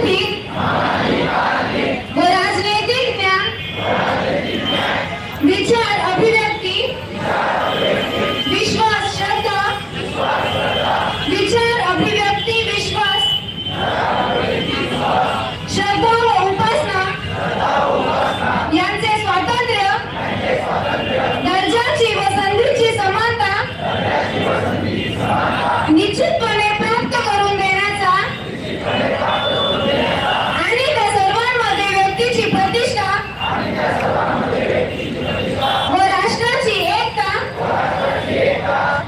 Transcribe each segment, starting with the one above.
आर्थिक व राजनैतिक ज्ञान, विचार अभिव्यक्ती, विश्वास श्रद्धा, विचार अभिव्यक्ती विश्वास, श्रद्धा व उपासना यांचे स्वातंत्र्य, दर्जाची व संधीची समानता निश्चितपणे प्राप्त करून देण्याचा आणि त्या सर्वांमध्ये व्यक्तीची प्रतिष्ठा व राष्ट्राची एकता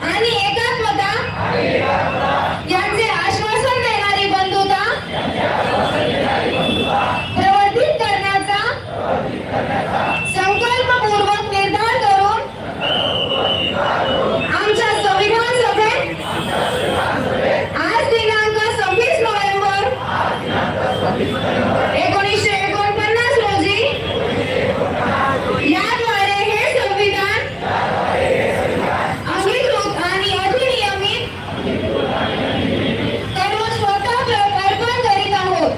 आणि एकात्मता यांचे आश्वासन देणारी बंधुता प्रवर्धित करण्याचा संकल्पपूर्वक निर्धार करून आमच्या संविधान सभेत आज दिनांक 26 नोव्हेंबर 1949 रोजी याद्वारे हे संविधान अंगीकृत आणि अधिनियमित करून स्वतः अर्पण करीत आहोत.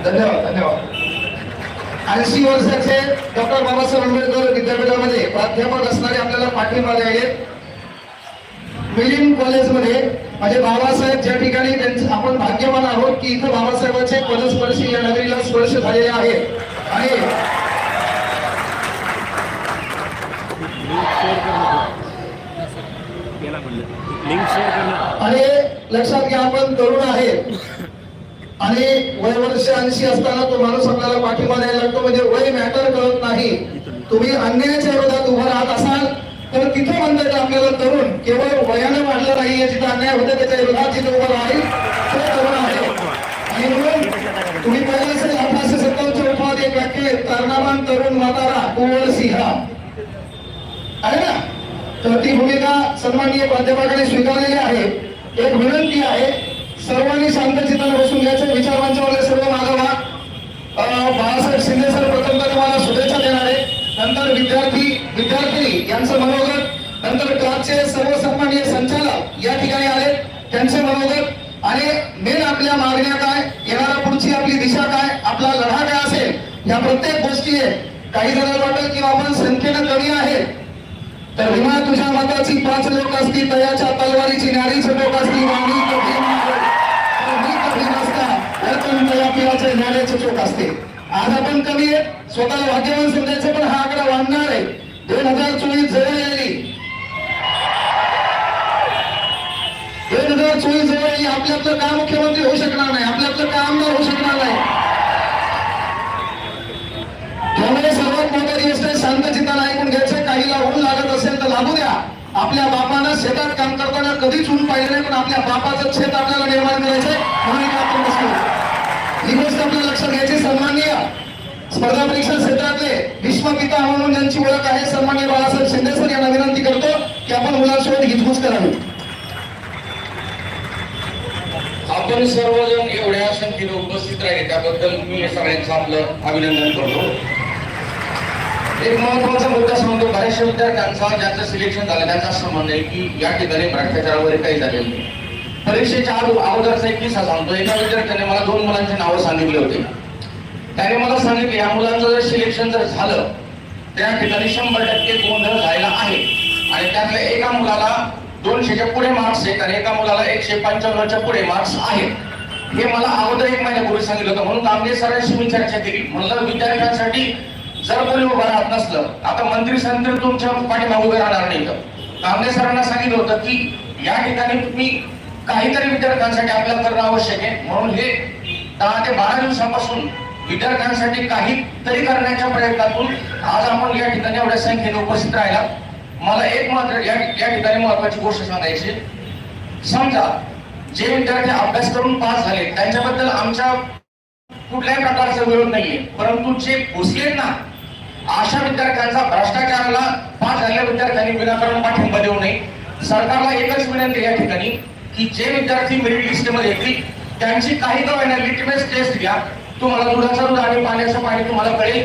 धन्यवाद धन्यवाद. 80 वर्षाचे डॉक्टर बाबासाहेब आंबेडकर विद्यापीठामध्ये प्राध्यापक असणारे आपल्याला पाठिंबा द्यायले. मिलिंद कॉलेजमध्ये म्हणजे बाबासाहेब ज्या ठिकाणी आपण भाग्यवान आहोत की इथं बाबासाहेबांचे पदस्पर्शी या नगरीला स्पर्श झालेले आहे. आणि लक्षात घ्या आपण तरुण आहे आणि वय वर्ष 80 असताना तो माणूस आपल्याला पाठिंबा द्यायला लागतो. म्हणजे वय मॅटर करत नाही. तुम्ही अन्यायाच्या विरोधात उभं राहत असाल तर तिथे म्हणतात आपल्याला तरुण केवळ वयाने वाढलं नाहीये. जिथे अन्याय होते त्याच्या विरोधात जिथे उभं राहील तो तरुण आहे. आणि म्हणून तुम्ही पाहिलं असेल 1857 उठावात एक वाक्य तरुणामान तरुण म्हातारा कुंवर सिंहा आहे ना. तर ती भूमिका सन्माननीय प्राध्यापकाने स्वीकारलेली आहे. एक विनंती आहे सर्वांनी शांत चित्ताने बसून घ्यायचं. विचार मंचावरले सर्व मागवा. बाळासाहेब शिंदे सर प्रथम तुम्हाला शुभेच्छा देणार आहे. नंतर विद्यार्थी यांचं मनोगत, नंतर क्लासचे सर्व सन्माननीय संचालक या ठिकाणी आले त्यांचे मनोगत आणि मेन आपल्या मागण्या काय, येणारा पुढची आपली दिशा काय, आपला लढा काय असेल या प्रत्येक गोष्टी आहे. काही जणांना वाटेल की आपण संख्येनं कमी आहे तर विमा तुझ्या मताची 5 लोक असती तयाच्या तलवारीची नारी छोटोक असती वाणी कधी नसता रतन तया पिवाचे नाण्याचे चोक असते. आज आपण कमी आहे स्वतःला भाग्यवान समजायचं पण हा आकडा वाढणार आहे. 2024 जवळ आली. 2024 जवळ आली. आपलं काम मुख्यमंत्री होऊ शकणार नाही. आपलं काम आमदार होऊ शकणार नाही. त्यामुळे सर्वात महत्वाची गोष्ट आहे शांत चित्ताने ऐकून घ्यायचं. काहीला ऊन लागत असेल तर लागू द्या. आपल्या बापानं शेतात काम करताना कधीच ऊन पाहिलं नाही पण आपल्या बापाचं शेत आपल्याला निर्माण करायचंय म्हणून आपण बसलो. ही गोष्ट आपल्याला लक्षात घ्यायची. सन्माननीय स्पर्धा परीक्षा क्षेत्रातले विश्वपिता म्हणून ज्यांची ओळख आहे सन्माननीय बाळासाहेब शिंदे सर यांना विनंती करतो की आपण मुलांसोबत हितगुज करावी. आपण सर्वजण एवढ्या संख्येने उपस्थित राहिले त्याबद्दल मी सगळ्यांचं आपलं अभिनंदन करतो. एक महत्वाचा मुद्दा सांगतो. बऱ्याचशा विद्यार्थ्यांचा ज्यांचं सिलेक्शन झालं त्यांचा असं म्हणणं आहे की या ठिकाणी भ्रष्टाचार वगैरे काही झालेलं नाही. परीक्षेच्या अगोदरचा एक किस्सा सांगतो. एका विद्यार्थ्याने मला 2 मुलांची नावं सांगितली होती. त्याने मला सांगितले या मुलांचं जर सिलेक्शन जर झालं त्या ठिकाणी 100% गोंधळ झालेला आहे आणि त्यातल्या एका मुलाला 200च्या पुढे मार्क्स आहेत आणि एका मुलाला 155च्या पुढे मार्क्स आहेत. हे मला अगोदर 1 महिन्यापूर्वी सांगितलं होतं. म्हणून कामले सरांशी मी चर्चा केली. म्हणलं विद्यार्थ्यांसाठी जर कोणी उभं राहत नसलं आता मंत्री संत्री तुमच्या पाठीमागे उभे राहणार नाही. कामले सरांना सांगितलं होतं की या ठिकाणी तुम्ही काहीतरी विद्यार्थ्यांसाठी आपल्याला करणं आवश्यक आहे. म्हणून हे 10 ते 12 दिवसापासून विद्यार्थ्यांसाठी काहीतरी करण्याच्या प्रयत्नातून आज आपण या ठिकाणी एवढ्या संख्येने उपस्थित राहिला. मला एक मात्र या ठिकाणी महत्वाची गोष्ट सांगायची. समजा जे विद्यार्थी अभ्यास करून पास झाले त्यांच्याबद्दल आमच्या कुठल्याही प्रकारचा विरोध नाहीये, परंतु जे घुसलेत ना अशा विद्यार्थ्यांचा, भ्रष्टाचाराला पास झालेल्या विद्यार्थ्यांनी विनाकारण पाठिंबा देऊ नये. सरकारला एकच विनंती या ठिकाणी की जे विद्यार्थी मेरिट लिस्टमध्ये येतील त्यांची काही का होईना लिटमस टेस्ट घ्या. तुम्हाला दुधाचं दूध आणि पाण्याचं पाणी तुम्हाला कळेल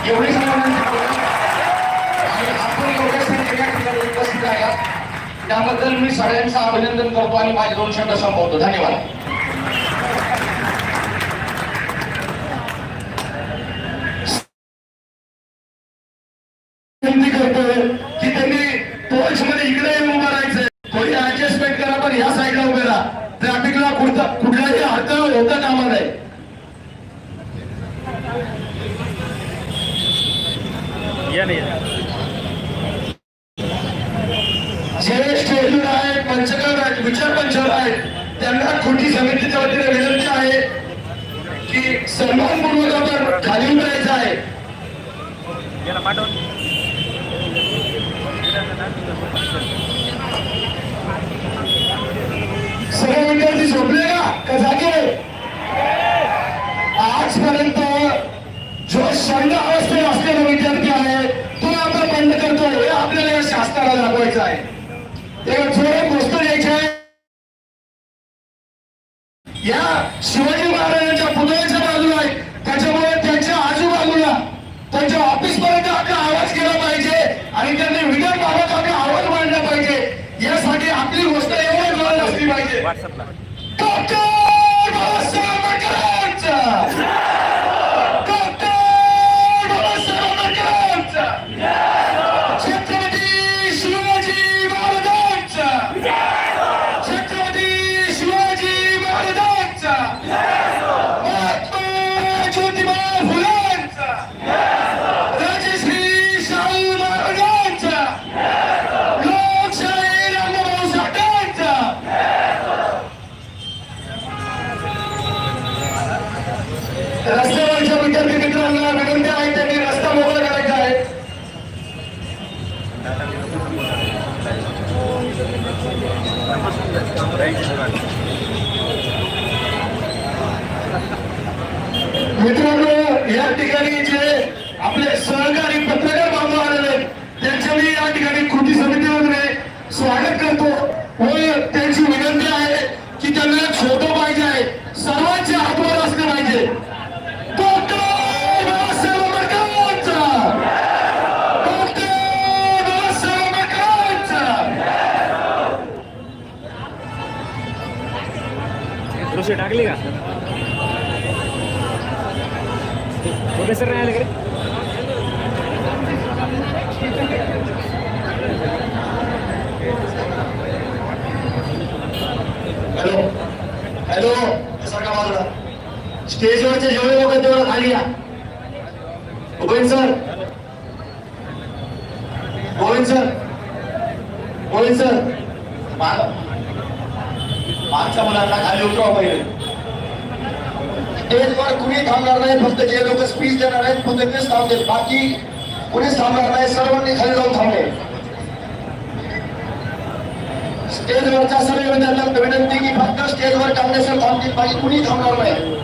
एवढीच विनंती करतो. आणि आपण एवढ्या संख्येने या ठिकाणी उपस्थित राहिला त्याबद्दल मी सगळ्यांचं अभिनंदन करतो आणि माझे 2 शब्द संपवतो. धन्यवाद. विनंती करतोय की त्यांनी पोर्च मध्ये इकडे येऊन उभं राहायचंय. थोडी ऍडजस्टमेंट करा, पण या साईडला उभे राहा. ट्रॅफिकला कुठलाही अडथळा होता कामा नये. जे स्टेजवर आहेत, पंचकर आहेत, विचार पंचावर आहेत, त्यांना कृती समितीच्या वतीने विनंती आहे की सन्मानपूर्वक आपण खाली उतरायचं आहे. सगळे विद्यार्थी झोपले का जागे? आजपर्यंत जो शंड अवस्थेत असलेला विद्यार्थी आहे तो आपण बंद करतोय हे आपल्याला या शास्त्राला दाखवायचं आहे. तेव्हा जोरात गोष्ट द्यायची आहे. या शिवाजी महाराजांच्या पुतळ्याच्या बाजूला आहे, त्याच्यामुळे त्यांच्या आजूबाजूला त्यांच्या ऑफिस पर्यंत आपला आवाज गेला पाहिजे आणि त्यांनी विधान बाबत आपला आवाज मांडला पाहिजे. यासाठी आपली गोष्ट एवढी जोरात असली पाहिजे. डॉक्टर बाबासाहेब आंबेडकरांचा, डॉक्टर बाबासाहेब आंबेडकरांचा, छत्रपती शिवाजी महाराजांचा, छत्रपती शिवाजी महाराजांचा, महात्मा ज्योतिबा फुलेंचा, राजश्री शाहू महाराजांचा, लोकशाही रामभाऊ साठेंचा. रस्त्यावरच्या विद्यार्थी मित्रांना विनंती आहे त्यांनी रस्ता मोकळा करायचा आहे. मित्रांनो, या ठिकाणी जे आपले सहकारी पत्रकार बांधव आलेले त्यांच्या मी या ठिकाणी कृती समितीमध्ये स्वागत करतो व त्यांची विनंती आहे की त्यांना फोटो पाहिजे आहे. सर्वांचे हातवर असले पाहिजे. डॉक्टर बाबासाहेब आंबेडकरांचा, डॉक्टर बाबासाहेब आंबेडकरांचा. दृश्य टाकली का प्रोफेसर नाही आले का? हॅलो हॅलो, सारखा बाजूला. स्टेजवरचे जेवढे लोक तेवढं खाली या. Govind sir, Govind sir, Govind sir, मागच्या मुलांना खाली उतरवा पाहिजे. स्टेजवर कुणी थांबणार नाही, फक्त जे लोक स्पीच देणार आहेत फक्त तेच थांबतील, बाकी कुणीच थांबणार नाही. सर्वांनी खाली जाऊन थांबले. स्टेजवरच्या सर्व विद्यार्थ्यांना विनंती की फक्त स्टेजवर काँग्रेसवर थांबतील, बाकी कुणी थांबणार नाही.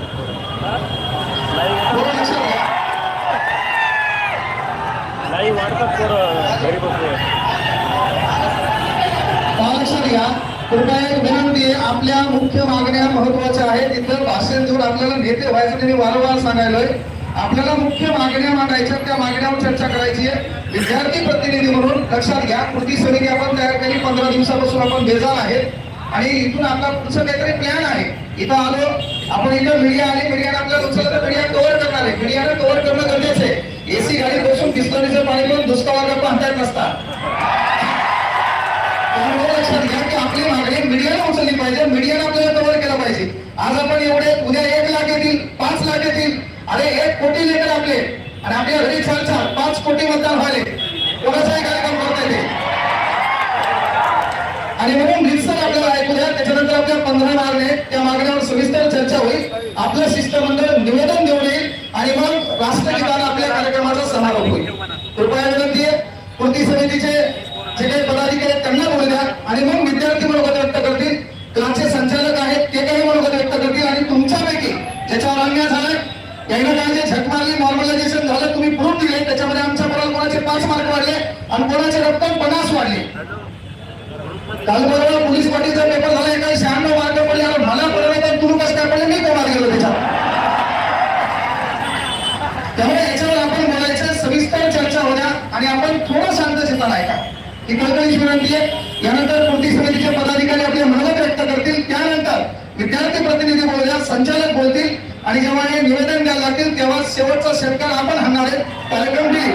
लक्षात घ्या. कृपया एक विनंती आहे, आपल्या मुख्य मागण्या महत्वाच्या आहेत. इथं भाषण देऊन आपल्याला नेते व्हायचं त्यांनी वारंवार सांगायलोय. आपल्याला मुख्य मागण्या मांडायच्या, त्या मागण्यावर चर्चा करायची आहे. विद्यार्थी प्रतिनिधी म्हणून लक्षात घ्या, कृती समिती आपण तयार केली. 15 दिवसापासून आपण बेजार आहेत आणि इथून आपला पुढचं काहीतरी प्लॅन आहे. इथं आलो आपण, इथं मीडिया आली, मीडियाने आपल्याला उचललं तर मीडिया कव्हर करणार आहे. मीडियाने कव्हर करणं गरजेचं आहे. एसी गाडी बसून बिस्लरीचं पाणी पिऊन दुष्काळाला पाहतायत नसता. लक्षात घ्या की आपली मागणी मीडियाला उचलली पाहिजे, मीडियाने आपल्याला कव्हर केलं पाहिजे. आज आपण एवढे, उद्या 1 लाख येतील, 5 लाख येतील, अरे 1 कोटी लेकर आपले आणि आपल्या घरी 4-4-5 कोटी मतदान व्हायले. कोणाचाही कार्यक्रम करता येते आणि म्हणून रितसर आपल्याला ऐकू द्या, त्याच्यानंतर आपल्या 15 मागण्या आहेत, त्या मागण्यावर सविस्तर चर्चा होईल. आपलं शिष्टमंडळ निवेदन देऊन येईल आणि मग राष्ट्रगीताला आपल्या कार्यक्रमाचा समारोप होईल. कृपया विनंती आहे, कृती समितीचे जे काही पदाधिकारी आहेत त्यांना बोलू द्या आणि मग विद्यार्थी मनोगत व्यक्त करतील. क्लासचे संचालक आहेत ते काही मनोगत व्यक्त करतील आणि तुमच्यापैकी ज्याच्यावर अन्याय झालाय, यायला काय जे झक मारली, नॉर्मलायझेशन झालं, तुम्ही प्रूफ दिले, त्याच्यामध्ये आमच्या मुलाला कोणाचे 5 मार्क वाढले आणि कोणाचे रक्कम 50 वाढले. काल बरोबर पोलीस पाटीलचा पेपर झाला, एका 96 मार्क पडले. मला पडले तर तुम्ही कसं काय पडले, मी कोणाला गेलो त्याच्यात. त्यामुळे याच्यावर आपण बोलायचं, सविस्तर चर्चा होत्या आणि आपण थोडं शांतचित्तानं ऐका ही कळकळीची विनंती आहे. यानंतर कृती समितीचे पदाधिकारी आपले मनोगत व्यक्त करतील, त्यानंतर विद्यार्थी प्रतिनिधी बोलूया, संचालक बोलतील आणि जेव्हा हे निवेदन द्यायला लागतील तेव्हा शेवटचा षटकार आपण हाणणार आहे. कार्यक्रम दिली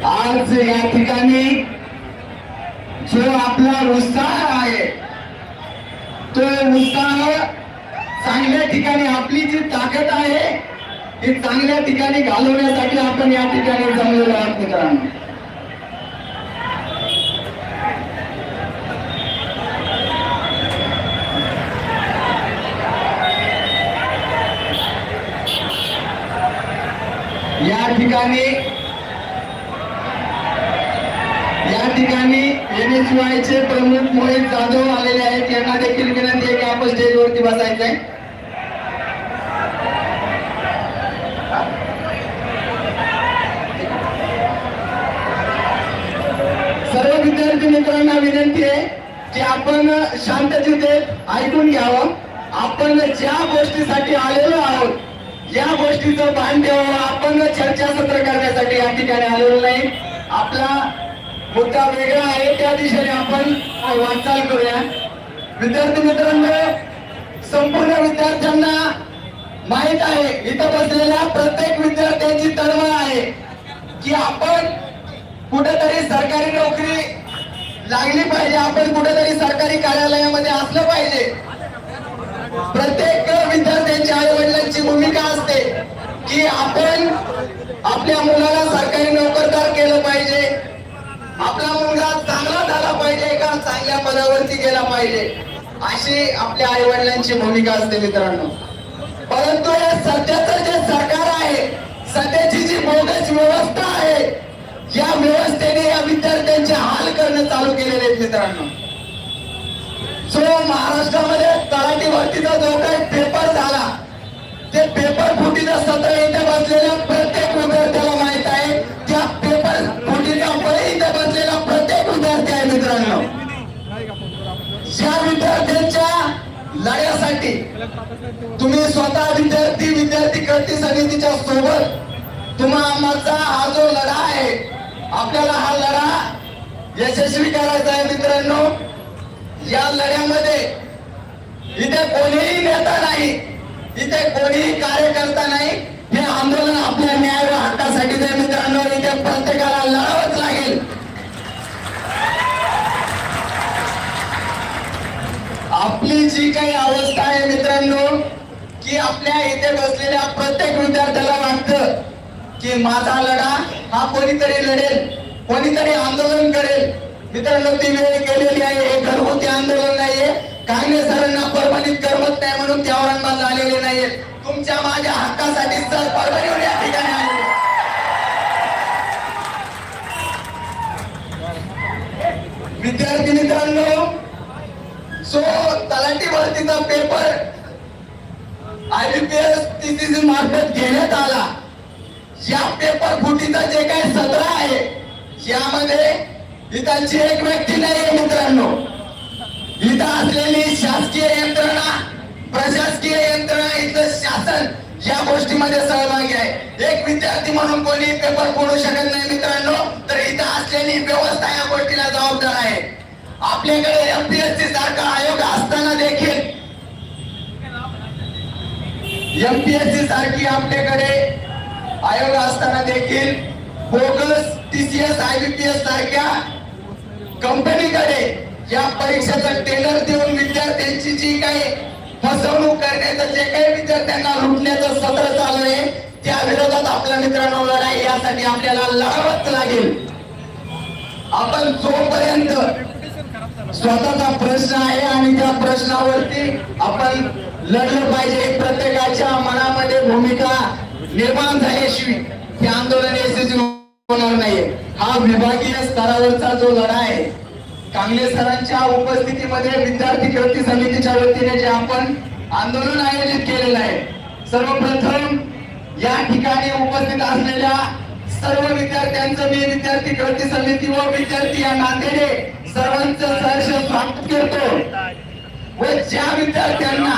आज या ठिकाणी जो आपला उत्साह आहे तो उत्साह चांगल्या ठिकाणी, आपली जी ताकद आहे ही चांगल्या ठिकाणी घालवण्यासाठी आपण या ठिकाणी जमलेलो आहोत मित्रांनो. या ठिकाणी NSY प्रमुख मोहित जाधव आलेले आहेत. यांना देखील विनंती आहे की आपण स्टेजवरती बसायचंय. सर्व विद्यार्थी मित्रांना विनंती आहे की आपण शांततेत ऐकून घ्यावं. आपण ज्या गोष्टीसाठी आलेलो आहोत या गोष्टीचं भान ठेवावं. आपण चर्चासत्र करण्यासाठी या ठिकाणी आलेलो नाही. आपला मुद्दा वेगळा आहे, त्या दिशेने आपण वाटचाल करूया. विद्यार्थी मित्रांनो, संपूर्ण विद्यार्थ्यांना माहित आहे, इथं बसलेल्या प्रत्येक विद्यार्थ्यांची तळमळ आहे की आपण कुठेतरी सरकारी नोकरी लागली पाहिजे, आपण कुठेतरी सरकारी कार्यालयामध्ये असलं पाहिजे. प्रत्येक विद्यार्थ्यांच्या आई वडिलांची भूमिका असते की आपण आपल्या मुलाला सरकारी नोकरदार केलं पाहिजे, आपला मुलगा चांगला झाला पाहिजे, का चांगल्या पदावरती गेला पाहिजे, अशी आपल्या आई वडिलांची भूमिका असते मित्रांनो. परंतु या सध्याचं जे सरकार आहे, सध्याची जी बोगस व्यवस्था आहे, या व्यवस्थेने या विद्यार्थ्यांचे हाल करणं चालू केलेले आहेत मित्रांनो. जो महाराष्ट्रामध्ये तलाठी भरतीचा जो काही पेपर झाला, ते पेपर फुटीचं सत्र इथे बसलेल्या प्रत्येक विद्यार्थ्याला माहित आहे. त्या पेपर फुटीचा बळी इथे बसलेला प्रत्येक विद्यार्थी आहे मित्रांनो. ज्या विद्यार्थ्यांच्या लढ्यासाठी तुम्ही स्वतः विद्यार्थी कृती समितीच्या सोबत आमचा हा जो लढा आहे, आपल्याला हा लढा यशस्वी करायचा आहे मित्रांनो. या लढ्यामध्ये इथे कोणीही नेता नाही, इथे कोणीही कार्यकर्ता नाही. हे आंदोलन आपल्या न्याय व हक्कासाठी आहे मित्रांनो. इथे प्रत्येकाला लढावंच लागेल. आपली जी काही अवस्था आहे मित्रांनो, की आपल्या इथे बसलेल्या प्रत्येक विद्यार्थ्याला वाटतं की माझा लढा हा कोणीतरी लढेल, कोणीतरी आंदोलन करेल. मित्रांनो, ती वेळ गेलेली आहे. हे घरगुती आंदोलन नाहीये. काँग्रेस सरांना परभणीत करमत नाही म्हणून ते औरंगाबाद आलेले नाहीये. तुमच्या माझ्या हक्कासाठी सर परभणीवर या ठिकाणी आले. विद्यार्थी मित्रांनो, जो तलाठी भरतीचा पेपर IBPS TCC मार्फत घेण्यात आला, या पेपर फुटीचं जे काही सत्र आहे, यामध्ये इथाची एक व्यक्ती नाही मित्रांनो. इथं असलेली शासकीय यंत्रणा, प्रशासकीय यंत्रणा, इथलं शासन या गोष्टीमध्ये सहभागी आहे. एक विद्यार्थी म्हणून कोणी पेपर फोडू शकत नाही मित्रांनो. तर इथं असलेली व्यवस्था या गोष्टीला जबाबदार आहे. आपल्याकडे MPSC सारखा आयोग असताना देखील, MPSC सारखी आपल्याकडे आयोग असताना देखील बोगस TCS IBPS सारख्या कंपनीकडे या परीक्षेचं टेंडर देऊन विद्यार्थ्यांची जी काही फसवणूक करण्याचं जे काही विद्यार्थ्यांना लुटण्याचं सत्र चालू आहे त्या विरोधात आपल्या मित्रांनो लढाई यासाठी आपल्याला लढावंच लागेल. आपण जोपर्यंत स्वतःचा प्रश्न आहे आणि त्या प्रश्नावरती आपण लढलं पाहिजे, प्रत्येकाच्या मनामध्ये भूमिका निर्माण झाल्याशिवाय हे आंदोलन यशस्वी होणार नाही. हा विभागीय स्तरावरचा जो लढा आहे, कांगले सरांच्या उपस्थितीमध्ये विद्यार्थी कृती समितीच्या वतीने जे आपण आंदोलन आयोजित केलेलं आहे, सर्वप्रथम या ठिकाणी उपस्थित असलेल्या सर्व विद्यार्थ्यांचं मी विद्यार्थी कृती समिती व विद्यार्थी या नात्याने सर्वांचं सहर्ष स्वागत करतो. व ज्या विद्यार्थ्यांना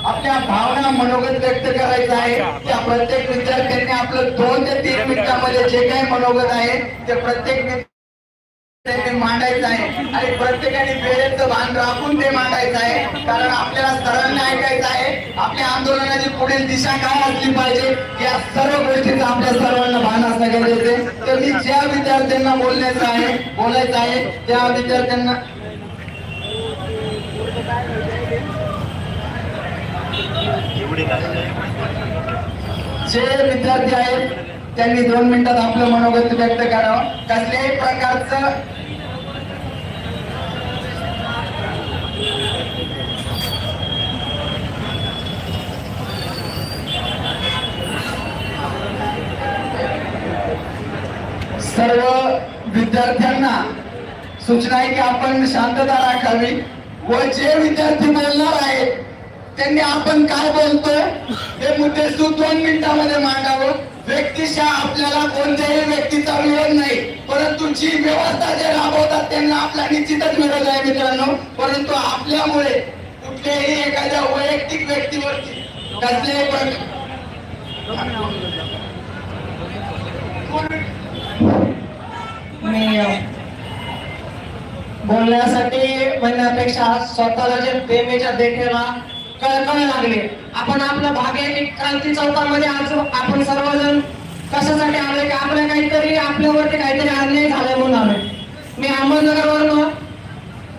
आपल्या भावना मनोगत व्यक्त करायचं आहे त्या प्रत्येक विद्यार्थ्यांनी आपलं 2 ते 3 मिनिटांमध्ये जे काही मनोगत आहे ते प्रत्येक विद्यार्थ्यांनी मांडायचं आहे आणि प्रत्येकाने वेळेचं भान राखून ते मांडायचं आहे. कारण आपल्याला सरांना ऐकायचं आहे आपल्या आंदोलनाची पुढील दिशा काय असली पाहिजे या सर्व गोष्टीचं आपल्या सर्वांना भान असणं गरजेचं आहे. तर मी ज्या विद्यार्थ्यांना बोलायचं आहे त्या विद्यार्थ्यांना जे विद्यार्थी आहेत त्यांनी 2 मिनिटात आपलं मनोगत व्यक्त करावं. कसल्याही प्रकारचं सर्व विद्यार्थ्यांना सूचना आहे की आपण शांतता राखावी व जे विद्यार्थी बोलणार आहेत त्यांनी आपण काय बोलतोय हे मुद्दे 2 मिनिटांमध्ये मांडावं. व्यक्तिशः आपल्याला कोणत्याही व्यक्तीचा विरोध नाही, परंतु जी व्यवस्था जे राबवतात त्यांना आपला निश्चितच विरोध आहे मित्रांनो. परंतु आपल्यामुळे कुठल्याही एखाद्या वैयक्तिक व्यक्तीवरती कसलेही मी बोलण्यासाठी म्हणण्यापेक्षा स्वतःला जे प्रेमेच्या देखरेला कळकळ लागले. आपण आपल्या भाग्याची क्रांती चौकामध्ये आज आपण सर्वजण कशासाठी आलोय की आपल्या काहीतरी आपल्यावरती काहीतरी अन्याय झालाय म्हणून आलोय. मी अहमदनगरवरून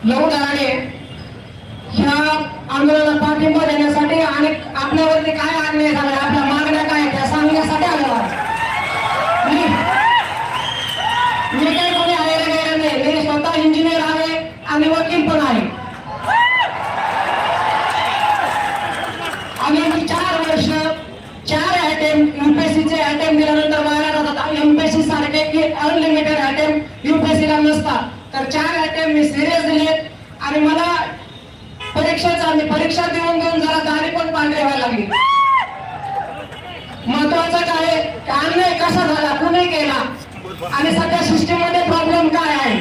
लहू दराडे ह्या आंदोलनाला पाठिंबा देण्यासाठी आणि आपल्यावरती काय अन्याय झालाय आपल्या मागण्या काय त्या सांगण्यासाठी आलो आहे. मी काही कोणी आहे नाही, मी स्वतः इंजिनियर आहे आणि वकील पण आहे. आम्ही 4 वर्ष 4 अटेम्प्ट यूपीएससीचे अटेम्प्ट दिल्यानंतर बाहेर जातात. एमपीएससी सारखे की अनलिमिटेड अटेम्प्ट यूपीएससीला नसतात. तर 4 अटेम्प्ट मी सिरियस दिलेत आणि मला परीक्षा देऊन जरा दाढी पण पांढरी व्हायला लागली. महत्वाचं काय अन्याय कसा झाला कुणी केला आणि सध्या सिस्टीम मध्ये प्रॉब्लेम काय आहे.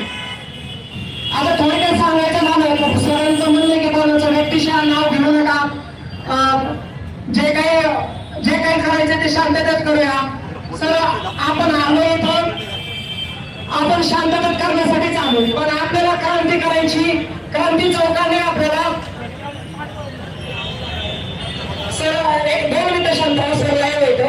आता थोडक्यात सांगायचं झालं सरांचं म्हणणं की कोणाचं व्यक्तिशः नाव घेऊ नका, जे काही करायचं ते शांततेत करूया. सर आपण आलो इथून आपण शांततेत करण्यासाठीच आलो, पण आपल्याला क्रांती करायची. क्रांती चौकाने आपल्याला सर 1-2 मिनिटं शांत सर लाईव्ह येतो.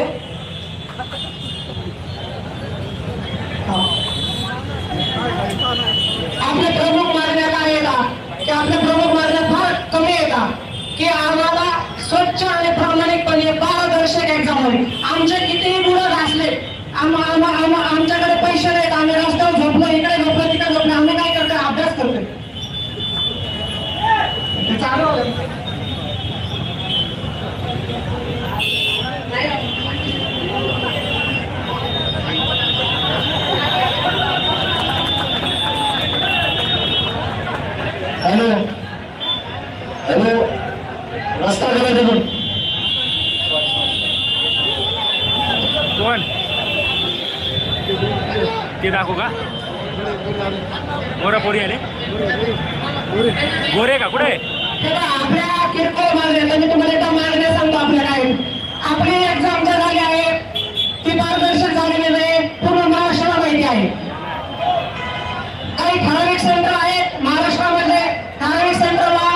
आपले प्रमुख मागण्या काय येतात की आपल्या प्रमुख मागण्या फार कमी येतात की आम्हाला स्वच्छ आणि प्रामाणिकपणे पारदर्शक एक्झाम हवी. आमचे कितीही मुलं घासले आमच्याकडे पैसे नाहीत, आम्ही रस्त्यावर झोपलो, इकडे झोपलो तिकडे झोपलो, आम्ही काय करतोय अभ्यास करतोय. चालू हॅलो रस्ता करायचा कोण ते दाखवू का पोरी आले गोरे का कुठे आपल्या किरकोळ मागण्या मी तुम्हाला एकदा मागण्या सांगतो. आपल्या काय आपली एक्झाम जर झाली आहे ती पारदर्शक झालेली नाही, पूर्ण महाराष्ट्राला माहिती आहे. काही ठराविक सेंटर आहेत महाराष्ट्रामध्ये, ठराविक सेंटरला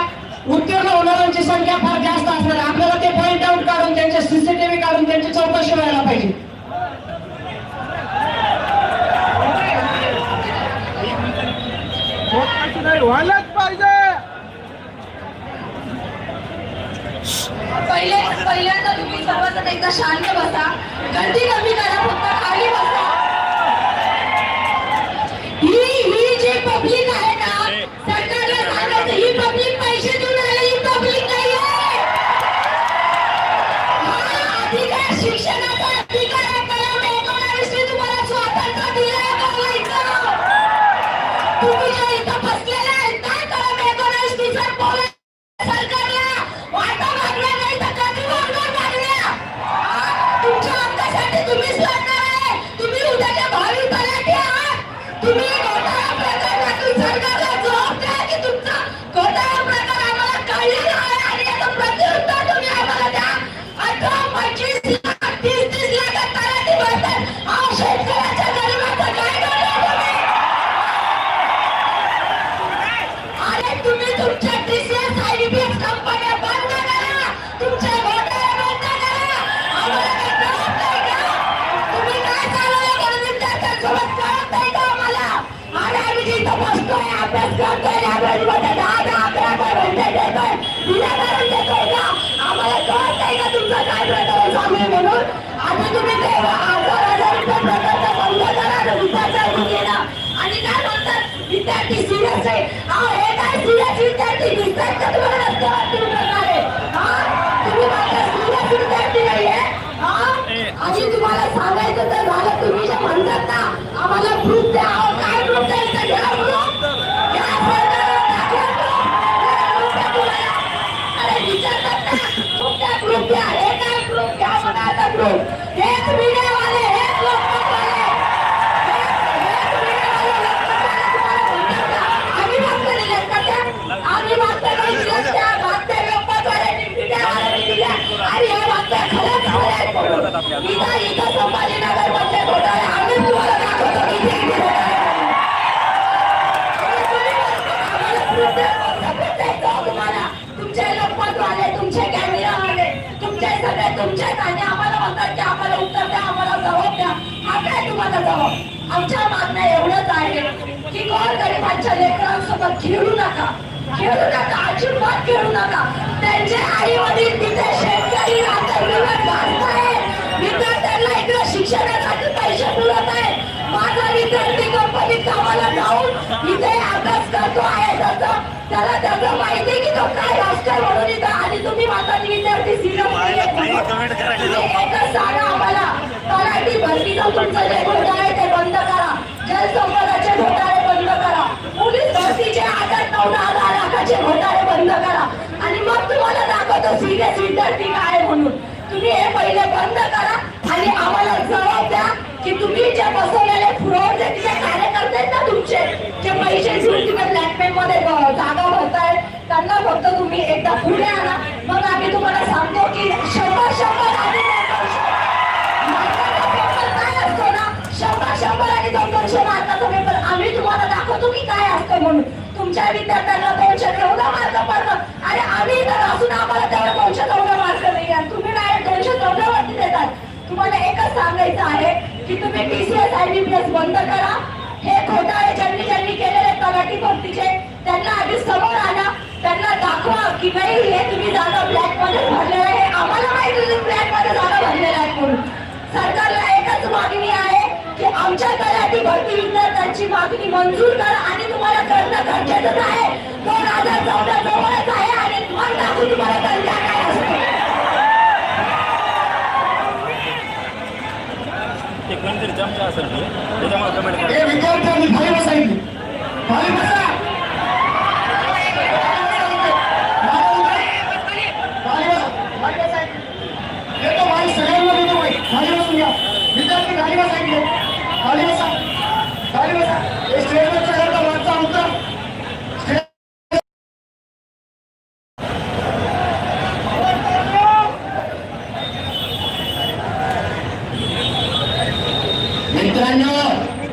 उत्तीर्ण होणाऱ्यांची संख्या फार जास्त असणार. आपल्याला ते पॉइंट आउट काढून त्यांचे सीसीटीव्ही काढून त्यांची चौकशी व्हायला पाहिजे. व्हायलाच पाहिजे. पहिल्यांदा तुम्ही सर्वजण एकदा शांत बसा, गर्दी कमी करा, फक्त खाली बसा. ही जी पब्लिक आहे ना, सरकारला सांगायचं ही पब्लिक पैसे देऊन आले, ही पब्लिक नाही आहे. हा अधिकार, शिक्षणाचा अधिकार आहे. कलम 19 तुम्हाला स्वातंत्र्य दिलंय बोलायचं. तुम्ही जे इथं बसलेले आहेत ना, कलम 19 बोलायचं सरकारला वाटा मागल्या नाही तर कधी मागल्या. तुमच्या हक्कासाठी तुम्हीच लढणार आहे. तुम्ही उद्याच्या भावी तलाठी आहात. तुम्ही घोटाळा प्रकरणातून सरकारला जबाब द्या की तुमचा घोटाळा प्रकार आम्हाला कळलेला आहे आणि याचं प्रत्युत्तर तुम्ही आम्हाला द्या. 18-25 लाख 30-30 लाखात तलाठी भरतात. अहो, शेतकऱ्याच्या गरिबाचं काय करणार तुम्ही? अरे तुम्ही तुमच्या TCS IDPS कंपन्या बंद करा, तुमचे घोटाळे बंद करा. आम्हाला काय कळत नाही का? तुम्ही काय चालवलं म्हणून विद्यार्थ्यांसोबत कळत नाही का आम्हाला? अरे आम्ही जिथं बसतोय, अभ्यास करतोय, लायब्ररीमध्ये 10-11 घंटे देतोय, निराकरण देतोय का? आम्हाला कळत नाही का तुमचं काय प्रकरण चालू आहे म्हणून? आता तुम्ही तेव्हा 1000 रुपये प्रकरण बंद करा विद्यार्थ्यांनी केला आणि काय म्हणतात विद्यार्थी सिरियस आहे. अहो, हे काय सिरियस विद्यार्थी दिसतात का तुम्हाला रस्त्यावरती उतरणारे? तुम्ही माझ्या सिरियस विद्यार्थी नाहीये. आणि तुम्हाला सांगायचं तर झालं, तुम्ही जे म्हणतात ना आम्हाला प्रूफ द्या. अहो, काय प्रूफ द्यायचं? घ्या प्रूफ. घ्या सरकारला दाखवा proof. घ्या proof द्या तुम्हाला. अरे विचारतात ना, प्रूफ द्या, प्रूफ द्या. हे काय प्रूफ? घ्या म्हणायचं प्रूफ. हेच मीडियावाले, हेच लोकमतवाले, आम्ही मागचं दिलेत का त्या? आम्ही मागचं नाही दिलेत त्या. मागच्या लोकमतवाल्यांनी, मीडियावाल्यांनी दिल्या. आणि हे मागचं खरंच खरं आहे म्हणून. इथं संभाजीनगरमधले घोटाळे आम्ही तुम्हाला दाखवतो की ते किती घोटाळे आहेत. आणि तुम्ही आम्हाला proof द्या, support द्यायचं हो तुम्हाला. तुमचे लोकमतवाले, तुमचे कॅमेरावाले, तुमचे सगळे तुमचेच आणि आम्हाला म्हणतात की आम्हाला उत्तर द्या, आम्हाला जबाब द्या. हा काय तुम्हाला जबाब? आमच्या मागणं एवढंच आहे की गोरगरिबांच्या लेकरांसोबत खेळू नका, खेळू नका, अजिबात खेळू नका. त्यांचे आई वडील तिथे शेतकरी रात्रंदिवस भासतायत. विद्यार्थ्यांना इकडे शिक्षणासाठी पैसे पुरत आहेत. माझा विद्यार्थी कंपनीत कामाला जाऊन इथे अभ्यास करतो आहे, त्याला त्याचं माहिती की तो काय राजकारण म्हणून इथं. आणि तुम्ही माझा विद्यार्थी सिरियस एकच सांगा आम्हाला, तलाठी भरतीचं तुमचं जे घोटाळे आहे ते बंद करा. जलसंपदाचे घोटाळे बंद करा. पोलीस भरतीचे 8-9 लाखाचे घोटाळे बंद करा. आणि मग तुम्हाला दाखवतो सिरियस विद्यार्थी काय म्हणून. तुम्ही हे पहिले बंद करा आणि आम्हाला जबाब द्या की तुम्ही जे बसवलेले फ्रॉड जे तिथे कार्यकर्ते आहेत ना तुमचे, जे पैसे घेऊन तिथे ब्लॅकमेल मध्ये जागा भरतायत, त्यांना फक्त तुम्ही एकदा पुढे आणा. मग आम्ही तुम्हाला सांगतो की 100 आणि 200 काय असतो ना, 100 आणि 200 मार्काचा पेपर आम्ही तुम्हाला दाखवतो की काय असतं म्हणून. तुमच्या विद्यार्थ्यांना 214 मार्क पडतात आणि आम्ही इथं असून आम्हाला तेवढे 214 मार्क नाही आणि तुम्ही डायरेक्ट 214 वरती देतात. तुम्हाला एकच सांगायचं आहे की तुम्ही TCS IDPS बंद करा. हे घोटाळे ज्यांनी केलेले तलाठी भरतीचे त्यांना आधी समोर आणा, त्यांना दाखवा की नाही हे तुम्ही जागा ब्लॅक मध्ये भरलेलं आहे. आम्हाला माहिती तुम्ही ब्लॅक मध्ये जागा भरलेल्या आहेत म्हणून. सरकारला एकच मागणी आहे की आमच्या तलाठी भरती विद्यार्थ्यांची मागणी मंजूर करा आणि तुम्हाला करणं गरजेचंच आहे. 2014 जवळच आहे आणि मग दाखवू तुम्हाला कल्ला काय असतो. ते कोणतरी चमचा असेल की त्याच्यामुळे कमेंट करा. हे विद्यार्थ्यांनी खाली बसायची, खाली बसा. सगळ्यांना देतो माहिती, खाली बसून घ्या. विद्यार्थी खाली बसायचे, खाली बसा, खाली बसा. हे स्टेजवर चढवता मागचा उतर. मित्रांनो,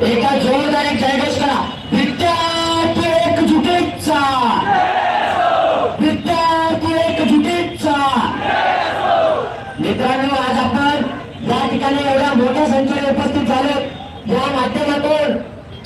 एका जोरदार एक जयघोष करा. विद्यार्थी एकजुटीचा, विद्यार्थी एकजुटीचा. मित्रांनो, आज आपण या ठिकाणी एवढ्या मोठ्या संख्येने उपस्थित झालो. या माध्यमातून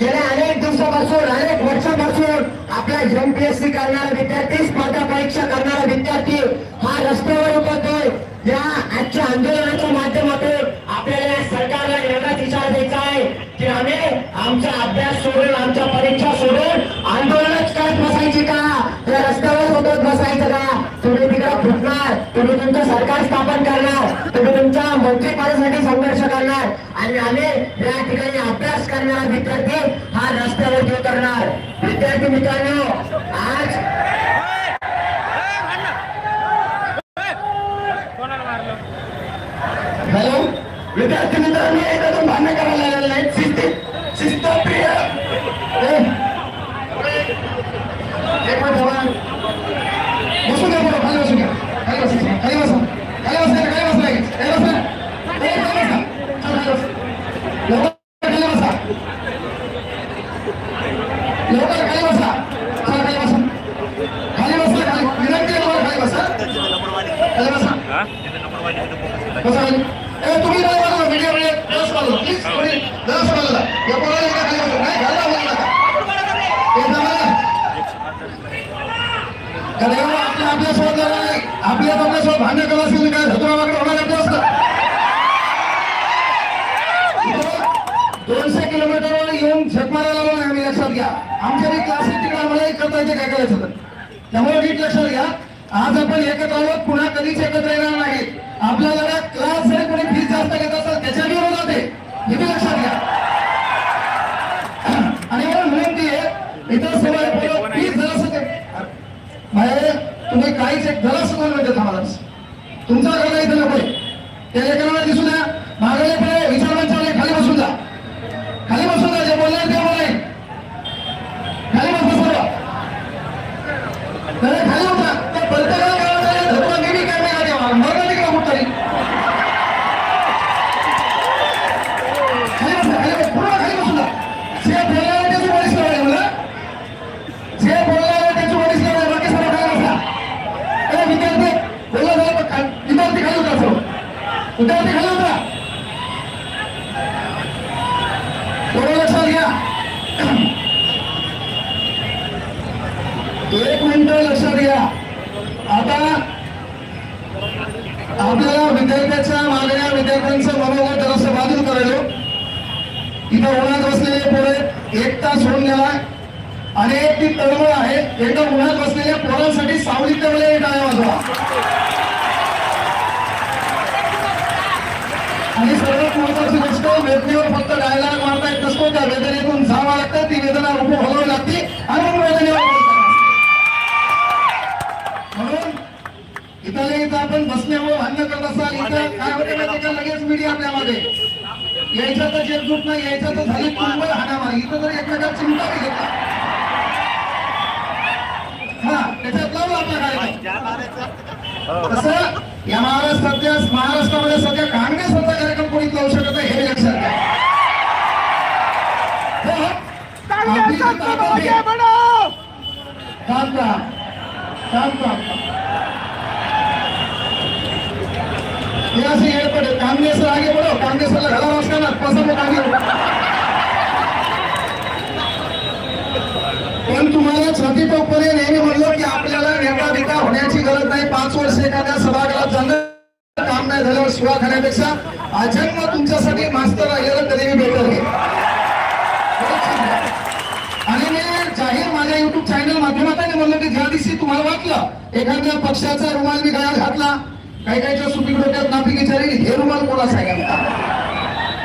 गेल्या अनेक दिवस दिवसापासून अनेक वर्षापासून आपल्या MPSC करणारा विद्यार्थी, स्पर्धा परीक्षा करणारा विद्यार्थी हा रस्त्यावर उतरतोय. या आजच्या आंदोलनाच्या माध्यमातून आपल्याला या सरकारला एवढाच इशारा द्यायचा आहे की आम्ही आमचा अभ्यास सोडून, आमच्या परीक्षा सोडून आंदोलनच करत बसायची का? या रस्त्यावर उतरत बसायचं का? तुम्ही तिकडे फुटणार, तुम्ही तुमचं सरकार स्थापन करणार, तुम्ही तुमच्या मंत्रिपदासाठी संघर्ष करणार आणि आम्ही या ठिकाणी अभ्यास करणारा विद्यार्थी हा रस्त्यावर उतरणार. विद्यार्थी मित्रांनो, आज हॅलो विद्यार्थी मित्रांनो, एकदा भांडण करायला लागलेलं नाही. शिस्तप्रिय एक मिनिट थांबा. बसून घ्या, बरोबर खाली बसून घ्या. खाली बसा, खाली बसा, खाली बसा, खाली बसा, खाली बसा, खाली बसा, लवकर खाली बसा, खाली बसा, खाली बसा, खाली विनंती आहे तुम्हाला, खाली बसा, खाली बसा, बसा खाली. तुम्ही काय बोला मीडिया मध्ये दस बोला प्लीज, तुम्ही दस बोला या कोणाला एका खाली बसून नाही घाला बोलू नका. आपल्या सोबत आपल्यासोबत भांडण करत असेल काय धतुरा मागणं होणार असतं. 200 किलोमीटरवर येऊन झक मारायला लागलो नाही आम्ही, लक्षात घ्या. आमच्या बी क्लासेस तिकडे आम्हाला करता येते काय करायचं तर, त्यामुळे नीट लक्षात घ्या. आज आपण एकत्र आहोत, पुन्हा कधीच एकत्र येणार नाही. आपल्याला क्लास जरी कोणी फीस जास्त घेत असेल त्याच्या विरोधात आहे, हे बी लक्षात घ्या. आणि म्हणून ती इतर सभा फीस जरासं बाहेर तुम्ही काहीच एक जरासं दोन मिनिटं थांबा. तुमचा घरला इथं नको, त्या लेकरांना दिसू द्या. मागले पुढे विचारवांच्या खाली बसून जा, खाली बसून जा. जे बोलणार ते बोलाय, खाली बसा सर्व, खाली होता. त्या प्रत्येकाला काय धरून मी काय नाही देवा मग तिकडे कुठ तरी खाली बसा, खाली बसा, पूर्ण खाली बसून जा. जे बोलणार त्याची बरीच लावाय मला, जे बोलणार त्याची बरीच लावाय, बाकी सर्व खाली बसा. विद्यार्थी बोलला झाला, विद्यार्थी खाली होता, सर्व विद्यार्थी खाली होता. लक्षात घ्या, एक मिनिट लक्षात घ्या. आता आपल्याला विद्यार्थ्याच्या मागण्या, विद्यार्थ्यांचं मनोबल जरासं बाजूला करायलो. इथं उन्हात बसलेले पोरे 1 तास होऊन गेला आणि एक ती तळमळ आहे. एकदा उन्हात बसलेल्या पोरांसाठी सावलीच्या वेळेला टाळ्या वाजवा. आणि सर्वात महत्वाची गोष्ट, वेदनेवर फक्त डायलॉग मारता येत नसतो, त्या वेदनेतून जावं लागतं. ती वेदना रूप हलवावी लागते आणि मग वेदनेवर म्हणून इथं आपण बसल्यामुळे भांडण करत असाल. इथं काय होते माहिती का, लगेच मीडिया आपल्या मागे यायचं तर एकजूट नाही, यायचं तर झाली कुंभल हाणामारी. इथं तर एकमेकात चिमटा बी घेतला, हा त्याच्यात लावला आपला कार्यक्रम. तसं या महाराष्ट्रामध्ये सध्या काँग्रेसचा कार्यक्रम कोणीच लावू शकत नाही, हे लक्षात घ्या. कांग्रेस आगे बढ़ो, कांग्रेसला घाला वाजणार पसंत आगे. पण तुम्हाला छाती टोकपणे नेहमी म्हणलो की आपल्याला नेता बिता होण्याची गरज नाही. 5 वर्ष एखाद्या सभागृहात जाणं, काम नाही झाल्यावर शिवा खाण्यापेक्षा अजन्म तुमच्यासाठी मास्तर राहिलेलं कधी मी बेटर आहे. आणि मी जाहीर माझ्या युट्यूब चॅनल माध्यमातून म्हणलं की ज्या दिवशी तुम्हाला वाटलं एखाद्या पक्षाचा रुमाल मी गळ्यात घातला, काही काहीच्या सुपीक डोक्यात नापी विचारली हे रुमाल कोणाचा आहे का,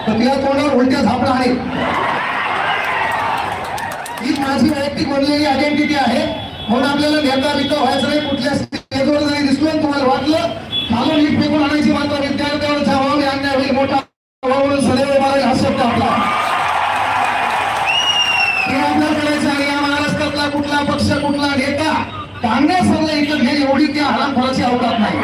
तर तिला तोंडावर उलट्या झापडा आहे. ही माझी वैयक्तिक बनलेली आयडेंटिटी आहे. म्हणून आपल्याला नेता बिता व्हायचं नाही. कुठल्या स्टेजवर जरी दिसलो तुम्हाला वाटलं खालून हीट फेकून आणायची, मात्र विद्यार्थ्यावर जबाबदारी अन्याय होईल मोठा म्हणून सदैव मारेल हा शब्द आपला हे आपल्याला करायचं. आणि या महाराष्ट्रातला कुठला पक्ष, कुठला नेता काँग्रेस सरला इथं घेईल एवढी त्या हरामखोराची अवकात नाही.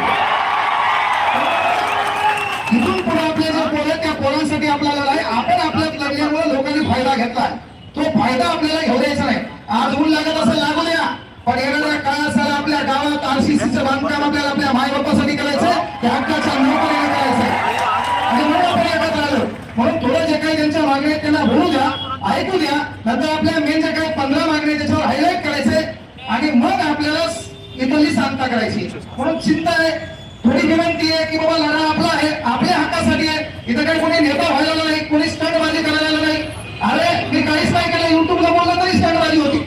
इथून पुढे आपले जे पोरं त्या पोरांसाठी आपल्याला नाही, आपण आपल्यात लढल्यामुळे लोकांनी फायदा घेतलाय. तो फायदा आपल्याला घेऊ द्यायचा नाही. आज ऊन लागत असेल लागू द्या, पण येणाऱ्या काळात सर आपल्या गावात RCCचं बांधकाम आपल्याला आपल्या मायबापासाठी करायचं, त्या हक्काच्या नोकरीला करायचं आणि म्हणून आपण एकत्र आलो. म्हणून थोडं जे काही त्यांच्या मागण्या आहेत त्यांना बोलू द्या ऐकू द्या, नंतर आपल्या मेन जे काही 15 मागण्या त्याच्यावर हायलाईट करायचे आणि मग आपल्याला इथली सांगता करायची. म्हणून चिंता आहे, थोडी विनंती आहे की बाबा लढा आपला आहे, आपल्या हक्कासाठी आहे. इथं काही कोणी नेता व्हायला नाही, कोणी स्टंटबाजी करायला नाही. अरे मी काहीच नाही केलं, युट्यूबला बोललं तरी स्टंटबाजी होती.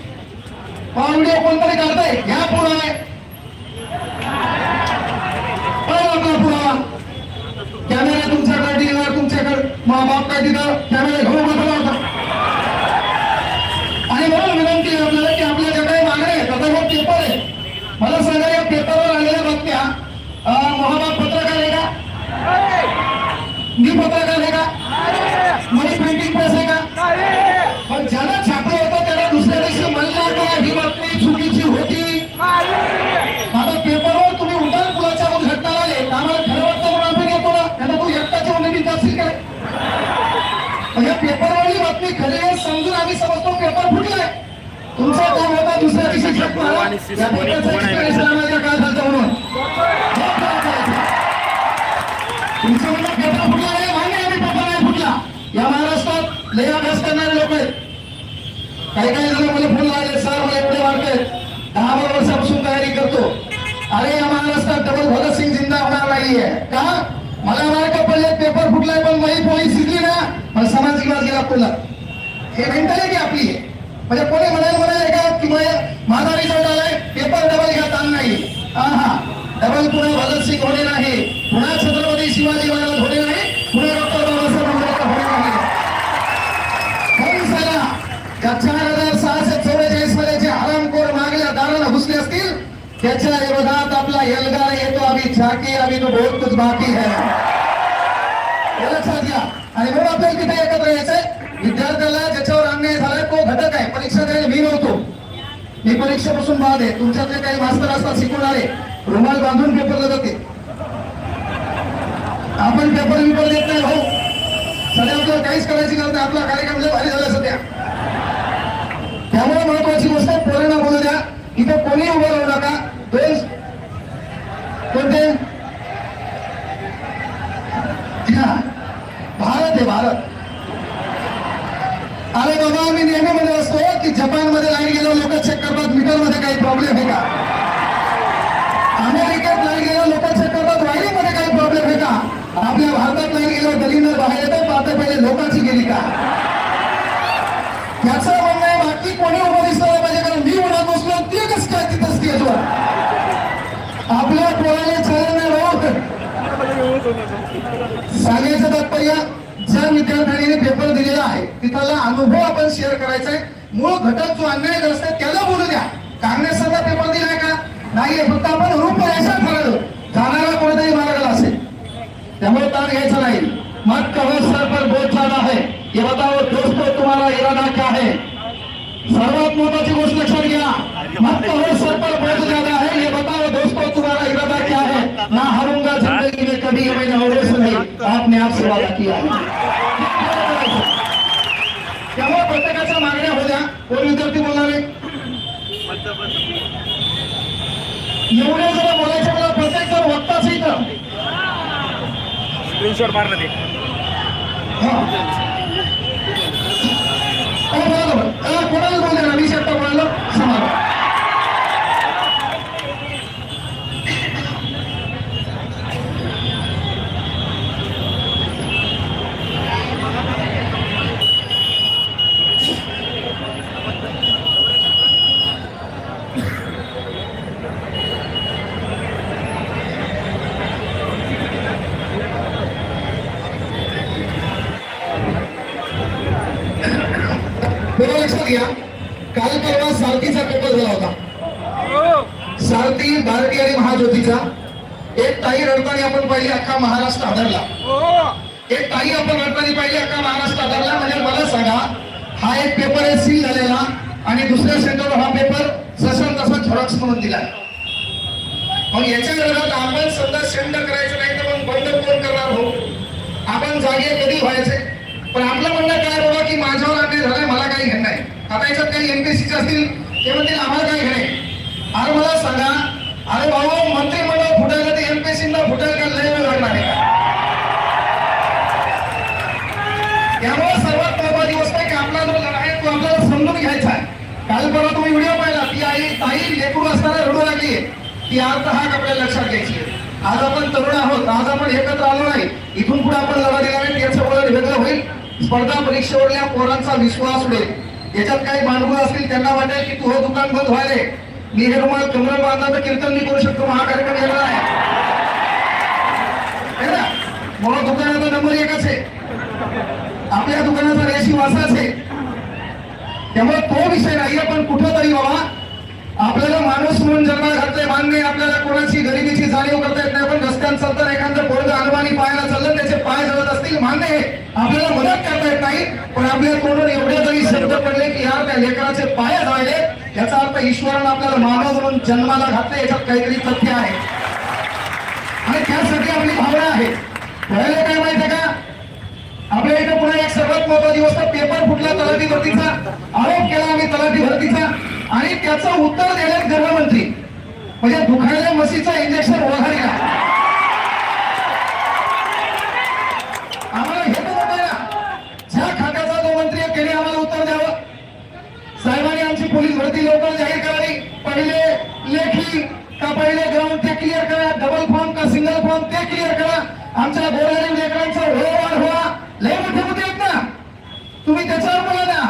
व्हिडिओ कोणतरी करताय, घ्या पुरावा आहे, आपला पुरावा. कॅमेरा तुमच्याकडे, टीव्हीवर तुमच्याकडे, बाप काय तिथं कॅमेरा घेऊन बसला होता. आणि म्हणून विनंती आहे आपल्याला की आपल्या ज्या काही मागण्या आहेत, आता हा पेपर आहे, मला सांगा या पेपरवर आलेल्या बातम्या महाबाप पत्रकार आहे का? मी पत्रकार आहे का? मनी प्रिंटिंग प्रेस आहे का? पण ज्याला छापलं होतं त्याला दुसऱ्या दिवशी म्हणलं का ही बातमी चुकीची होती. आता पेपरवर तुम्ही उड्डाण पुलाच्या घटना आले, आम्हाला खरं वाटतं म्हणून आपण येतो ना, त्यांना तू एकटाची उमेदीत जाशील काय? म्हणजे पेपरवरली बातमी खरी आहे समजून आम्ही समजतो पेपर फुटलाय. तुमचा काम होता दुसऱ्या दिवशी छाप मारा, या पेपरचा इस्लामाच्या काळ झाला म्हणून तुमचं म्हणणं पेपर फुटला आहे, मान्य आम्ही पेपर नाही फुटला. या महाराष्ट्रात लय अभ्यास करणारे लोक आहेत. काही काही जण मला फोन लावले, सर मला एवढे वाटते 10 वर्षापासून तयारी करतो. अरे या महाराष्ट्रात डबल भगतसिंग जिंदा होणार नाहीये का? मला मार्क पडले, पेपर फुटलाय, पण माझी पोळी शिकली ना, मला समाज विवाद गेला पुढला. हे मेंटॅलिटी आपली आहे. म्हणजे कोणी म्हणाले का की माझा रिझल्ट आलाय, पेपर डबल घ्या, ताण नाही. हा डबल पुन्हा भगतसिंग होणे नाही, पुन्हा छत्रपती शिवाजी महाराज होणे नाही, पुन्हा डॉक्टर बाबासाहेब आंबेडकर होणे नाही. कोण सांगा त्या 4644 मध्ये जे हरामखोर मागल्या दाराला घुसले असतील त्याच्या विरोधात आपला एल्गार येतो, आम्ही झाकी, आम्ही तो बहुत कुछ बाकी है. लक्षात घ्या. आणि म्हणून आपल्याला तिथे एकत्र यायचंय. विद्यार्थ्याला ज्याच्यावर अन्याय झालाय तो घटक आहे. परीक्षा द्यायला मी नव्हतो, मी परीक्षेपासून बाद आहे. तुमच्यातले काही मास्तर असतात शिकवणारे, रुमाल बांधून पेपरला जाते. आपण पेपर देत नाही भाऊ. सध्या आपल्याला काहीच करायची गरज नाही, आपला कार्यक्रम लय भारी झाला सध्या. त्यामुळे महत्वाची गोष्ट पोरांना बोलू द्या, इथं कोणी उभं राहू नका. कोणते भारत आहे भारत. अरे बाबा मी नेहमी मध्ये असतो की जपानमध्ये लाईन गेलो लोक चेक करतात मीटर मध्ये काही प्रॉब्लेम आहे का? अमेरिकेत लाईन गेलो लोक चेक करतात वायरिंगमध्ये काही प्रॉब्लेम आहे का? आपल्या भारतात लाईन गेलो गलीनं बाहेर येतात, आता पहिले लोकांची गेली का? याचं म्हणणं आहे बाकी कोणी उभं दिसलं पाहिजे, कारण मी म्हणत बसलो ते कसं काय तिथं स्टेजवर आपल्या पोराला चालू नाही भाऊ. सांगायचं तात्पर्य ज्या विद्यार्थ्यांनी पेपर दिलेला आहे तिथला अनुभव आपण शेअर करायचा आहे. मूळ घटक जो अन्यायग्रस्त आहे त्याला बोलू द्या. काँग्रेसचा पेपर दिलाय का? नाहीये, फक्त आपण रूपरेषा ठरवलं, जाणारा कोणीतरी मार्गाला असेल. त्यामुळे ताण घ्यायचा नाही. मत कहो सर पर बहुत ज्यादा है, ये बताओ दोस्तों तुम्हारा इरादा क्या है? सर्वात महत्वाची गोष्ट लक्षात घ्या. मत कहो सर पर बहुत ज्यादा है, ये बताओ दोस्तों तुम्हारा इरादा क्या है? ना हारूंगा जिंदगी में कभी, मैंने औरों से नहीं आपने आपसे वादा किया है. त्यामुळे प्रत्येकाच्या मागण्या होत्या. कोण विद्यार्थी बोलणारे एवढे जरा बोलायचं, मला प्रत्येक जण वक्ताच इथं स्क्रीनशॉट मारलं ते. कोणाला बोलले ना, मी शेवटा कोणाला समाज लक्षात घ्या. काल परवा सारथीचा पेपर झाला होता. सारथी भारती आणि महाज्योतीचा. एक ताई रडताना आपण पाहिली, अख्खा महाराष्ट्र हादरला. एक ताई आपण रडताना पाहिली, अख्खा महाराष्ट्र हादरला. म्हणजे मला सांगा, हा एक पेपर आहे सील झालेला आणि दुसऱ्या सेंटरवर हा पेपर जसा तसा झेरॉक्स म्हणून दिलाय. मग याच्या विरोधात आपण सध्या सेंड करायचं नाही तर मग बंद कोण करणार हो? आपण जागे कधी व्हायचे? पण आपलं म्हणणं काय बाबा की माझ्यावर अन्याय झालाय, मला काही घेणं नाही. आता याच्यात काही एमपीएससीचे असतील ते म्हणतील आम्हाला काही घेणे. अरे मला सांगा, अरे बाबा मंत्रिमंडळ फुटायला ते एमपीएससीला फुटायला का लय वेळ लागणार आहे का? त्यामुळे सर्वात महत्वाची गोष्ट आहे की आपला जो लढा ती अर्थ हाक आपल्याला लक्षात घ्यायची आहे. आज आपण तरुण आहोत, आज आपण एकत्र आलो नाही, इथून पुढे आपण लढा दिला नाही, त्याचं वळण वेगळं होईल. स्पर्धा परीक्षेवरल्या पोरांचा विश्वास उडेल. याच्यात काही भांडवल असतील त्यांना वाटेल की तुझं दुकान बंद व्हायले, मी हे रुमाल कमर बांधला तर कीर्तन मी करू शकतो, हा कार्यक्रम घेणार आहे ना. म्हणून दुकानाचा नंबर एकच आहे, आपल्या दुकानाचा रेशी वासाच आहे. त्यामुळे तो विषय नाहीये. पण कुठंतरी बाबा आपल्याला माणूस म्हणून जन्माला घातले मान्य, आपल्याला कोणाची गरिबीची जाणीव करता येत नाही. पण रस्त्यात चालताना एखादं पोरगं अनुमानी पायाला चाललं, त्याचे पाय जळत असतील मान्य आहे, आपल्याला मदत करता येत नाही. पण आपल्या तोंडून एवढे जरी शब्द पडले की यार त्या लेकराचे पाय जळले, याचा अर्थ ईश्वरानं आपल्याला मानव म्हणून जन्माला घातले, याच्यात काहीतरी तथ्य आहे आणि त्यासाठी आपली भावना आहे. पहिलं काय माहितीये का, आपल्या इथं पुन्हा एक सर्वात महत्वाची गोष्ट, पेपर फुटला तलाठी भरतीचा, आरोप केला आम्ही तलाठी भरतीचा आणि त्याचं उत्तर दिले गृहमंत्री. म्हणजे दुखायला म्हशीचं इंजेक्शन वगैरे आम्हाला हे तर नको ना. ज्या खात्याचा जो मंत्री आहे त्याने आम्हाला उत्तर द्यावं. साहेबांनी आमची पोलीस भरती लवकर जाहीर करावी. पहिले लेखी का पहिले ग्राउंड ते क्लिअर करा, डबल फॉर्म का सिंगल फॉर्म ते क्लिअर करा. आमच्या गोरगरीब लेकरांचा व्यवहार व्हा. लय मोठे मुद्दे आहेत ना, तुम्ही त्याच्यावर बोला ना.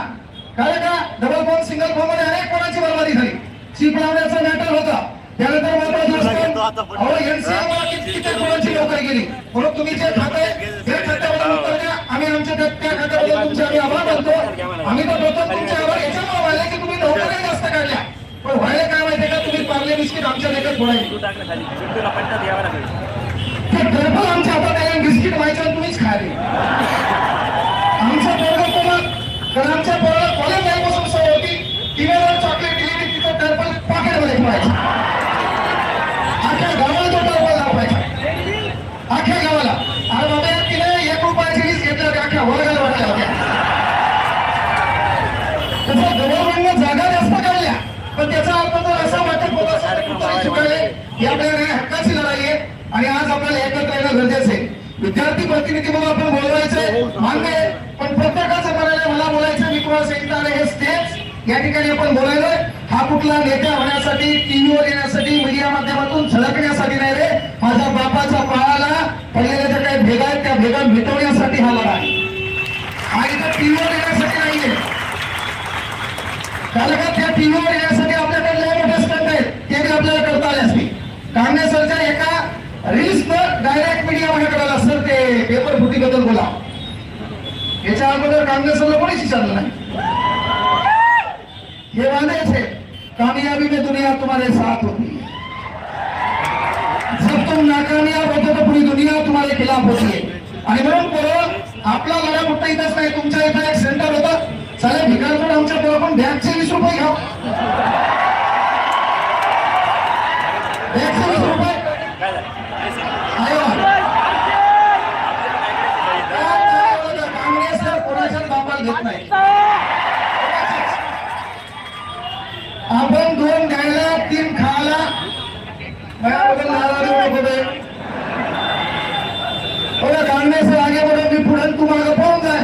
काय का डबल फॉर्म सिंगल फॉर्म मध्ये अनेक कोणाची बर्बादी झाली. चीप लावण्याचा मॅटर होता, त्यानंतर किती कोणाची नोकरी गेली. म्हणून तुम्ही जे खाते त्या खात्यावर उत्तर द्या. आम्ही आमच्या त्या खात्याबद्दल तुमचे आम्ही आभार मानतो. आम्ही तर बोलतो तुमचे आभार याच्यामुळे व्हायला की तुम्ही नोकरी जास्त काढल्या. पण व्हायला काय माहितीये का, तुम्ही पार्ले बिस्किट आमच्या लेखत फोडायची, घरभर आमच्या हातात आले बिस्किट व्हायचं तुम्हीच खायले. आमच्या पोरगं तुम्हाला, कारण आमच्या पोराला कॉलेज जायपासून सवय होती, टीव्हीवर चॉकलेट दिली की तिथं टर्पल पॉकेटमध्ये ठेवायचं. अख्ख्या गावाला तो टर्पल दाखवायचा, अख्ख्या गावाला. अरे बाबा तिने 1 रुपयाची वीज घेतलं की अख्ख्या वर्गाला वाटल्या होत्या. त्याचा गव्हर्नमेंटने जागा जास्त काढल्या, पण त्याचा अर्थ तर असा वाटत होता चुकाले ही आपल्या हक्काची लढाई आहे आणि आज आपल्याला एकत्र येणं गरजेचं आहे. विद्यार्थी प्रतिनिधी म्हणून आपण बोलवायचंय मान्य आहे, पण प्रत्येकाचं म्हणायला मला बोलायचं, मी तुम्हाला सांगितलं आणि हे स्टेज या ठिकाणी आपण बोलायलोय. हा कुठला नेता होण्यासाठी, टीव्हीवर येण्यासाठी, मीडिया माध्यमातून झळकण्यासाठी नाही रे. माझ्या बापाच्या पायाला पडलेल्या ज्या काही भेगा आहेत त्या भेगा मिटवण्यासाठी हा लढा आहे. हा इथं टीव्हीवर येण्यासाठी नाहीये. त्याला का त्या टीव्हीवर येण्यासाठी आपल्याकडे लय मोठे स्टंट आहेत, ते बी आपल्याला करता आले असते. कांगणे सरच्या एका रील्स डायरेक्ट मीडिया माझ्याकडे आला, सर ते पेपर फुटीबद्दल बोला. याच्या अगोदर कांगणे सरला कोणीच विचारलं नाही. हे वादाच है, कामयाबी में दुनिया तुम्हारे साथ होती है, जब तुम नाकामयाब होते तो पूरी दुनिया तुम्हारे खिलाफ होती है. आणि म्हणून पोरं आपला लढा कुठं इथंच नाही. तुमच्या इथं एक सेंटर होतं, साले भिकारचोट आमच्या पोरं पण बॅगचे 20 रुपये घ्या, बॅगचे 20 रुपये काँग्रेस कोणाच्या बापाला घेत नाही. आपण 2 गायला 3 खायला काँग्रेस आगे बढ़ो, मी पुढे तुम्हाला पाहून जाय.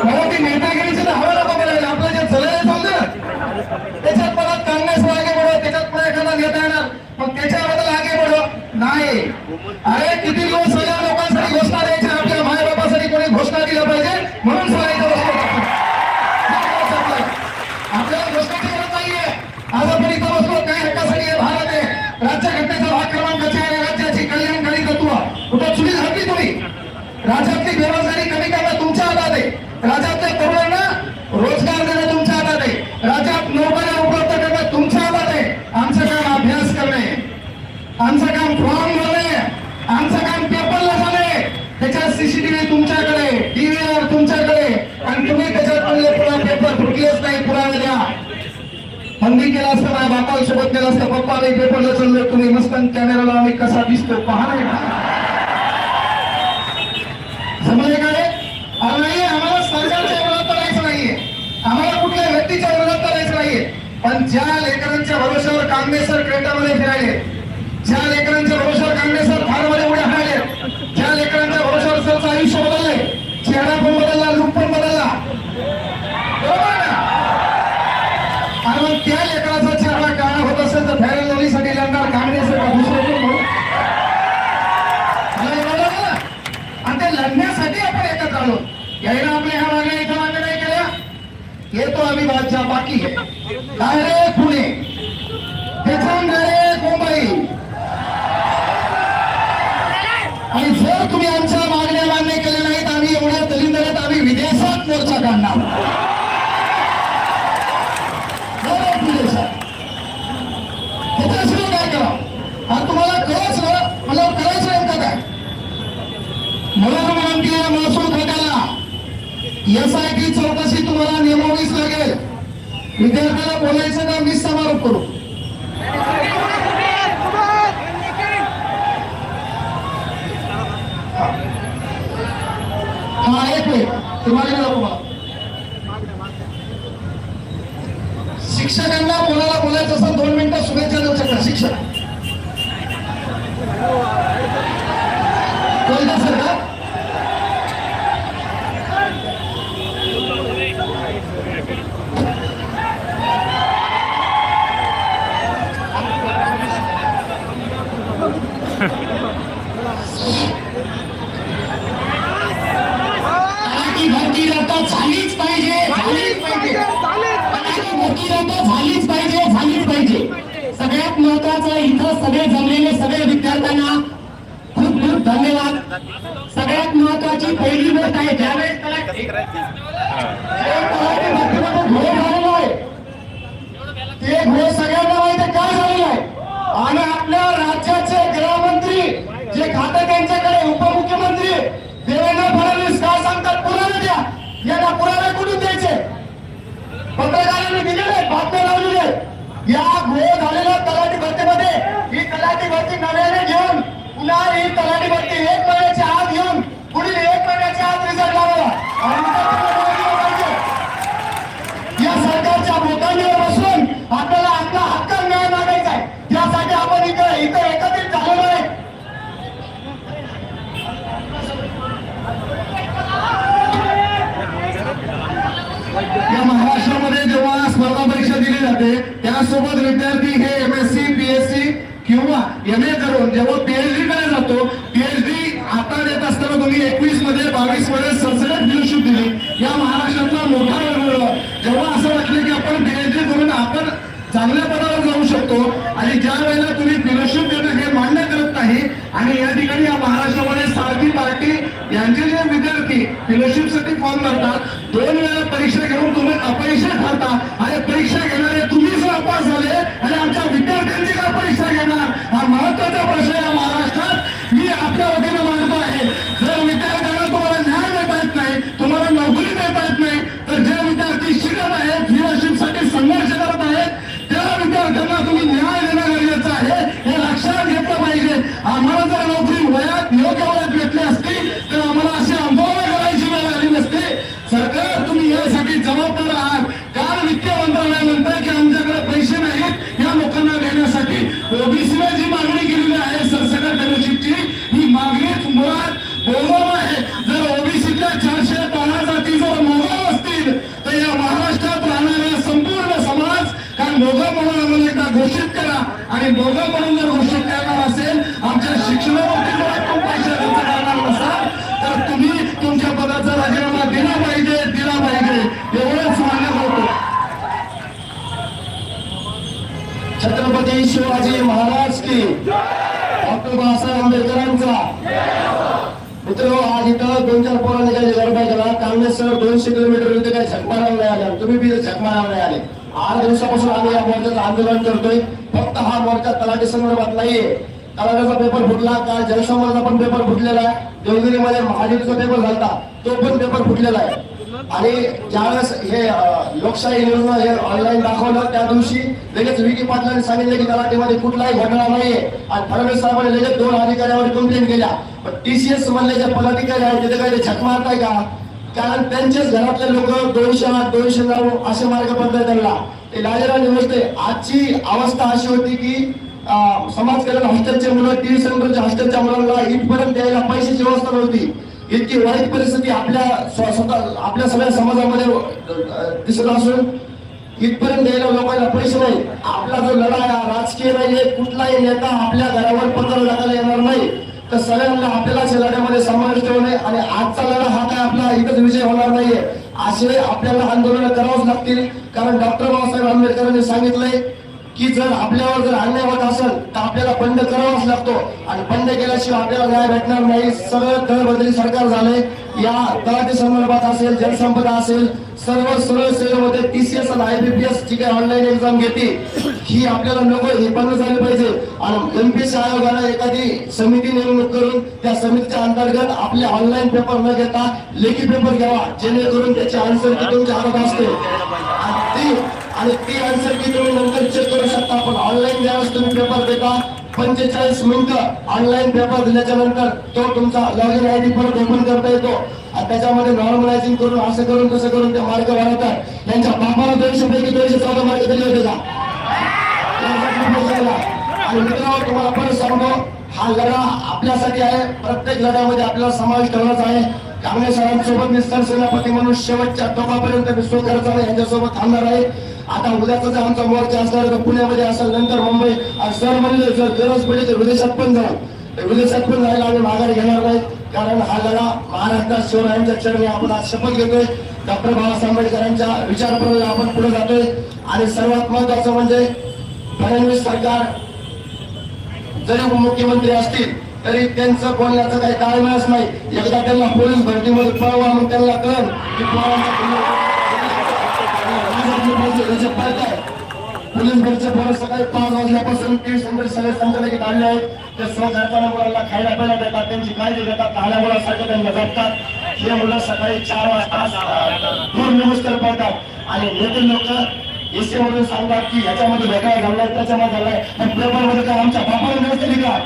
मला ती नेतागिरीची तर हवा नको बोलायला. आपलं जे चलायला चाललं त्याच्यात परत काँग्रेस आगे बढ़ो, त्याच्यात पुढे एखादा नेता येणार मग त्याच्याबद्दल आगे बढ़ो नाही. अरे किती दिवस सगळ्या लोकांसाठी घोषणा द्यायची, आपल्या मायबापासाठी कोणी घोषणा दिल्या पाहिजे म्हणून सगळ्याचं आपल्याला घोषणेची गरज नाहीये. आज आपण इथं बसलो काय हक्कासाठी हे भारत आहे. राज्यघटनेचा भाग क्रमांक 4 राज्याची कल्याणकारी तत्व कुठं चुकी घातली तुम्ही. राज्यातली बेरोजगारी कमी करणं तुमच्या हातात आहे. राज्यातल्या तरुणांना रोजगार देणं तुमच्या हातात आहे. राज्यात नोकऱ्या उपलब्ध करणं तुमच्या हातात आहे. आमचं काम अभ्यास करणे, आमचं काम फॉर्म भरणे, आमचं काम पेपरला जाणे. त्याच्यात सीसीटीव्ही तुमच्याकडे, टीव्हीवर तुमच्याकडे आणि तुम्ही त्याच्यात म्हणले पुन्हा पेपर फुटलेच नाही, पुरावे द्या. बंदी केला असतं, माझ्या बापाला सोबत केलं असतं, पप्पा आम्ही पेपरला चाललो, तुम्ही मस्त कॅमेराला आम्ही कसा दिसतो पहा नाही का. समजले का रे? अरे नाहीये, आम्हाला सरकारच्या विरोधात करायचं नाहीये, आम्हाला कुठल्या व्यक्तीच्या विरोधात करायचं नाहीये. पण ज्या लेकरांच्या भरोश्यावर काँग्रेस सर क्रेटामध्ये फिरायले, ज्या लेकरांच्या भरोश्यावर काँग्रेस सर फारमध्ये उड्या हाणले, ज्या लेकरांच्या भरोश्यावर सरचं आयुष्य बदललंय, चेहरा पण बदलला, लुक पण बदलला, बरोबर ना. आणि मग त्या लेकराचा आमदार काँग्रेस का दुसरे कोण म्हणू? मला एवढं झालं. आणि ते लढण्यासाठी आपण एकत्र आलो. यायला आपल्या ह्या मागण्या इथं मागण्या नाही केल्या. येतो आम्ही बादशा बाकी आहे. डायरेक्ट पुणे, त्याच्याहून डायरेक्ट मुंबई. आणि जर तुम्ही आमच्या मागण्या मान्य केल्या नाहीत, आम्ही एवढ्या दलिंदरात आम्ही विदेशात मोर्चा काढणार. विदेशात त्याच्याशिवाय काय करावं? हा तुम्हाला कळायचं, मला करायचं नेमकं काय? म्हणून विनंती आहे महसूल खात्याला, SIT चौकशी तुम्हाला नेमावीच लागेल. विद्यार्थ्याला बोलायचं का मी समारोप करू? हा एक मिनिट तुम्हाला शिक्षकांना कोणाला बोलायचं असं 2 मिनिटं शुभेच्छा देऊ शकता. शिक्षक बोलता सर का? भरती रद्द झालीच पाहिजे, झालीच पाहिजे, भरती रद्द झालीच पाहिजे, झालीच पाहिजे. सगळ्यात महत्वाचं इथं सगळे जमलेले सगळे विद्यार्थ्यांना खूप खूप धन्यवाद. सगळ्यात महत्वाची पहिली गोष्ट आहे, ज्यावेळेस तलाठी घोळ झालेला आहे ते घोळ सगळ्यांना माहिती आहे काय झालेलं आहे. आणि आपल्या राज्याचे गृहमंत्री जे खातं त्यांच्याकडे, उपमुख्यमंत्री देवेंद्र फडणवीस काय सांगतात? पुरावे द्या. याला पुरावे कुठून द्यायचे? पत्रकारांनी दिलेले, बातम्या लावलेले. या घोळ झालेल्या तलाठी भरतीमध्ये ही तलाठी भरती नव्याने घेऊन पुन्हा ही तलाठी भरती 1 महिन्याच्या आत घेऊन पुढील 1 महिन्याच्या आत रिझल्ट लावावा. या सरकारच्या मोकांवर बसून आपल्याला आपला हक्क न्याय मागायचा आहे. यासाठी आपण इथं एकत्रित झालेलो आहे. या महाराष्ट्रामध्ये जेव्हा स्पर्धा परीक्षा दिली जाते त्यासोबत विद्यार्थी हे MSc, BSc किंवा MA करून जेव्हा PhD कडे जातो, PhD आता देत असताना तुम्ही 21 मध्ये 22 मध्ये सरसकट फेलोशिप दिली. या महाराष्ट्रातला मोठा वेळ जेव्हा असं वाटलं की आपण PhD करून आपण चांगल्या पदावर जाऊ शकतो आणि ज्या वेळेला तुम्ही फेलोशिप देणं हे मान्य करत नाही. आणि या ठिकाणी या महाराष्ट्रामध्ये सारथी पार्टी यांचे जे विद्यार्थी फेलोशिपसाठी फॉर्म भरतात, 2 वेळा परीक्षा घेऊन तुम्ही अपयशी ठरता. आणि परीक्षा घेणारे तुम्ही जर अपास झाले आणि आमच्या विद्यार्थ्यांची का परीक्षा घेणार? हा महत्वाचा प्रश्न या महाराष्ट्रात मी आपल्या वतीनं मांडतो आहे. जर विद्यार्थ्यांना तुम्हाला न्याय देता येत नाही, तुम्हाला नोकरी देता येत नाही, तर जे विद्यार्थी शिकत आहेत, फेलोशिपसाठी संघर्ष करत आहेत, त्या विद्यार्थ्यांना तुम्ही न्याय देणं गरजेचं आहे. हे लक्षात घेतलं पाहिजे. आम्हाला जर नोकरी वयात योग्य वयात भेटली असती तर आम्हाला अशी आंदोलन करायची वेळ आली नसते. सरकार तुम्ही यासाठी जबाबदार आहात. काल वित्त मंत्रालय म्हणतं की आमच्याकडे पैसे नाहीत या लोकांना देण्यासाठी. ओबीसीने जी मागणी केलेली आहे सरसकट फेलोशिपची, ही मागणीच मुळात बोलवलं आहे. जर ओबीसीच्या 412 जाती जर मोगल असतील तर या महाराष्ट्रात राहणाऱ्या संपूर्ण समाज काय मोगल म्हणून आम्हाला एकदा घोषित करा. आणि मोगल म्हणून जर घोषित करणार असेल, आमच्या शिक्षणावरती जर तुम्ही पैसे खर्च करणार नसाल तर तुम्ही तुमच्या पदाचा राजीनामा दिला पाहिजे, दिला पाहिजे. एवढंच मान्य होतं. छत्रपती शिवाजी महाराज की, डॉक्टर बाबासाहेब आंबेडकरांचा. मित्र आज इथं 2-4 पोरं निघाले गरबाईला. काँग्रेस सर 200 किलोमीटर इथे काही झक मारायला नाही आले, तुम्ही बी झक मारायला नाही आले. 8 दिवसापासून आम्ही या मोर्चाचं आंदोलन करतोय. फक्त हा मोर्चा तलाठी संदर्भात नाहीये. तलाट्याचा पेपर फुटला, काल जनसंवादाचा पण पेपर फुटलेला आहे. देवगिरीमध्ये महाजीचा पेपर झाला, तो पण पेपर फुटलेला आहे. आणि ज्यावेळेस हे लोकशाही न्यूज हे ऑनलाईन दाखवलं त्या दिवशी लगेच विकी पाटलांनी सांगितलं की तलाठीमध्ये कुठलाही घटना नाहीये. आणि फडणवीस साहेबांनी लगेच 2 अधिकाऱ्यावर कंप्लेंट केल्या. पण TCS मधले जे पदाधिकारी आहेत तिथे काही झक मारताय का? कारण त्यांचेच घरातले लोक 208, 209 असे मार्ग पडतात त्यांना. ते लाजेराची गोष्ट आहे. आजची अवस्था अशी होती की समाज कल्याण हॉस्टेलचे मुलं, टी सेंटरच्या हॉस्टेलच्या मुलांना इथपर्यंत द्यायला पैशाची व्यवस्था नव्हती. इतकी वाईट परिस्थिती आपल्या सगळ्या समाजामध्ये दिसत असून इथपर्यंत द्यायला लोकांना पैसे नाही. आपला जो लढा आहे राजकीय नाहीये, कुठलाही नेता आपल्या घरावर पत्र टाकायला येणार नाही. तर सगळ्यांना आपल्यालाच या लढ्यामध्ये समावेश ठेवणे आणि आजचा लढा हा काय आपला इथंच विजय होणार नाहीये. असे आपल्याला आंदोलन करावंच लागतील. कारण डॉक्टर बाबासाहेब आंबेडकरांनी सांगितलंय की जर आपल्यावर जर अन्याय होत असेल तर आपल्याला बंड करावाच लागतो आणि बंड केल्याशिवाय आपल्याला न्याय भेटणार नाही. सगळं दळबदली सरकार झालंय. या तलाठी संदर्भात असेल, जलसंपदा असेल, सर्व सेवेमध्ये TCS आणि IBPS जी काही ऑनलाईन एक्झाम घेते ही आपल्याला नको, हे बंद झाली पाहिजे. आणि MPSC आयोगाला एखादी समिती नेमणूक करून त्या समितीच्या अंतर्गत आपले ऑनलाईन पेपर न घेता लेखी पेपर घ्यावा, जेणेकरून त्याची आन्सर की तुमच्या हातात असते आणि ती आन्सर की तुम्ही नंतर चेक करू शकता. पण ऑनलाईन ज्यावेळेस तुम्ही पेपर देता 45 मिनिटं ऑनलाईन पेपर दिल्याच्या नंतर तो तुमचा लॉगिन ID परत ओपन करता येतो आणि त्याच्यामध्ये नॉर्मलायझिंग करून असं करून तसं करून ते मार्क वाढवतात. त्यांच्या बापाला 200 पैकी 214 मार्क दिले होते का? आणि मित्रांनो तुम्हाला परत सांगतो, हा लढा आपल्यासाठी आहे. प्रत्येक लढ्यामध्ये आपल्याला समावेश ठेवलाच आहे. कांबळे सरांसोबत निस्तर सेनापती म्हणून शेवटच्या टोकापर्यंत विश्व खर्चाने यांच्यासोबत थांबणार आहे. आता उद्याचा जर आमचा मोर्चा असणार तर पुण्यामध्ये असेल, नंतर मुंबई आणि सर म्हणले जर गरज पडली तर विदेशात पण जाऊ. विदेशात पण जायला आम्ही माघारी घेणार नाही. कारण हा लढा महाराष्ट्रात शिवरायांच्या चरणी आपण आज शपथ घेतोय. डॉक्टर बाबासाहेब आंबेडकरांच्या विचारप्रणाली आपण पुढे जातोय. आणि सर्वात महत्वाचं म्हणजे फडणवीस सरकार जरी उपमुख्यमंत्री असतील तरी त्यांचं बोलण्याचं काही ताळमेळच नाही. एकदा त्यांना पोलीस भरतीमध्ये पळवा, मग त्यांना कळलं की पोलीस भरतीचे पोरं सकाळी 5 वाजल्यापासून 30 सगळे संचालक आले आहेत. ते स्वखर्चाने मुलांना खायला प्यायला देतात, त्यांची काळजी घेतात, लहान मुलांसारखं त्यांना जपतात. हे मुलं सकाळी 4 वाजता दूर निमुस्तर पडतात आणि नेते लोक एसी मधून सांगतात की ह्याच्यामध्ये भेटायला झालाय, त्याच्यामध्ये झालाय. पण पेपरमध्ये काय आमच्या बापाला नसते का?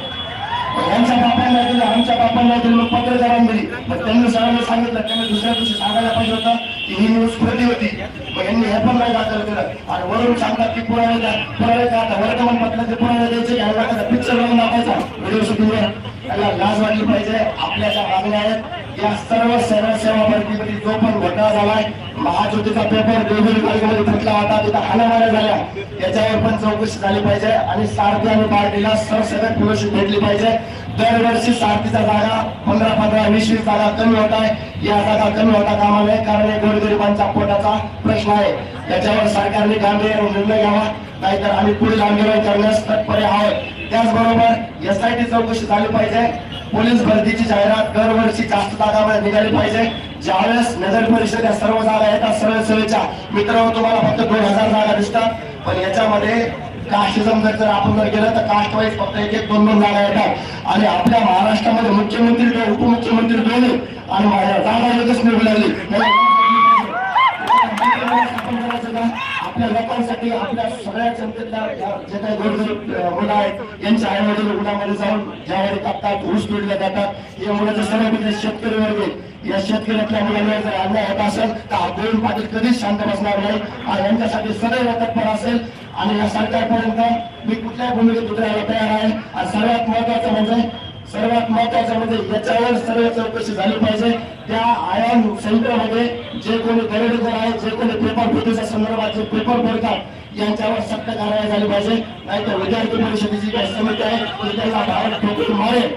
यांच्या बापांना दिलं, आमच्या बापांना दिलं, मग पत्रकारांनी दिली. मग त्यांनी सरांनी सांगितलं, त्यांनी दुसऱ्या दिवशी सांगायला पाहिजे होतं की ही न्यूज खोटी होती. मग यांनी हे पण नाही दाखल केलं आणि वरून सांगतात की पुरावे का आता वर्तमानपत्राचे पुरावे द्यायचे, याला पिक्चर लावून दाखवायचा व्हिडिओ शूटिंगवर. त्याला लाज वाटली पाहिजे. आपल्या ज्या मागण्या आहेत या सर्व सेवा भरतीमध्ये जो पण घोटाळा झालाय, महाज्योतीचा पेपर देवगिरी तालुक्यामध्ये फुटला होता, तिथं हाणामाऱ्या झाल्या, याच्यावर पण चौकशी झाली पाहिजे. आणि सारथी आणि पार्टीला सरसकट फेलोशिप भेटली पाहिजे. दरवर्षी सारथीच्या जागा 15, 20 जागा कमी होत आहे. या जागा कमी होता कामा नये, कारण हे गोरगरिबांचा पोटाचा प्रश्न आहे. याच्यावर सरकारने गांभीर्याने निर्णय घ्यावा, नाहीतर आम्ही पुढील आंदोलन करण्यास तत्पर आहोत. त्याचबरोबर SIT चौकशी झाली पाहिजे. पोलीस भरतीची जाहिरात दरवर्षी जास्त जागामध्ये निघाली पाहिजे. ज्यावेळेस नगर परिषद या सर्व जागा येतात सरळ सेवेच्या, मित्रांनो तुम्हाला फक्त 2000 जागा दिसतात. पण याच्यामध्ये कास्टिझम जर आपण केलं तर कास्ट वाईज फक्त 1-2 जागा येतात. आणि आपल्या महाराष्ट्रामध्ये मुख्यमंत्री उपमुख्यमंत्री दोन्ही आणि माझ्या जागा एकच निवडून लागली. आपल्या लोकांसाठी, आपल्या सगळ्या जनतेला जे काही गरजू मुलं आहेत यांच्या आई वडील उन्हामध्ये जाऊन ज्यावेळी कापतात, ऊस तोडले जातात, या मुलाचे सर्व म्हणजे शेतकरी वर्ग, या शेतकऱ्यातल्या मुलांवर जर अन्याय होत असेल तर गोविंद पाटील कधीच शांत बसणार नाही आणि यांच्यासाठी सदैव तत्पर असेल. आणि या सरकारपर्यंत मी कुठल्याही भूमिकेत उतरायला तयार आहे. आणि सर्वात महत्वाचं म्हणजे याच्यावर सर्व चौकशी झाली पाहिजे. त्या आयन सेंटरमध्ये जे कोणी दरोडेखोर आहेत, जे कोणी पेपर फुटीच्या संदर्भात जे पेपर फोडतात यांच्यावर सक्त कारवाई झाली पाहिजे. नाहीतर विद्यार्थी परिषदेची काही समिती आहे ती त्यांना बाहेर ठोकून मारेल.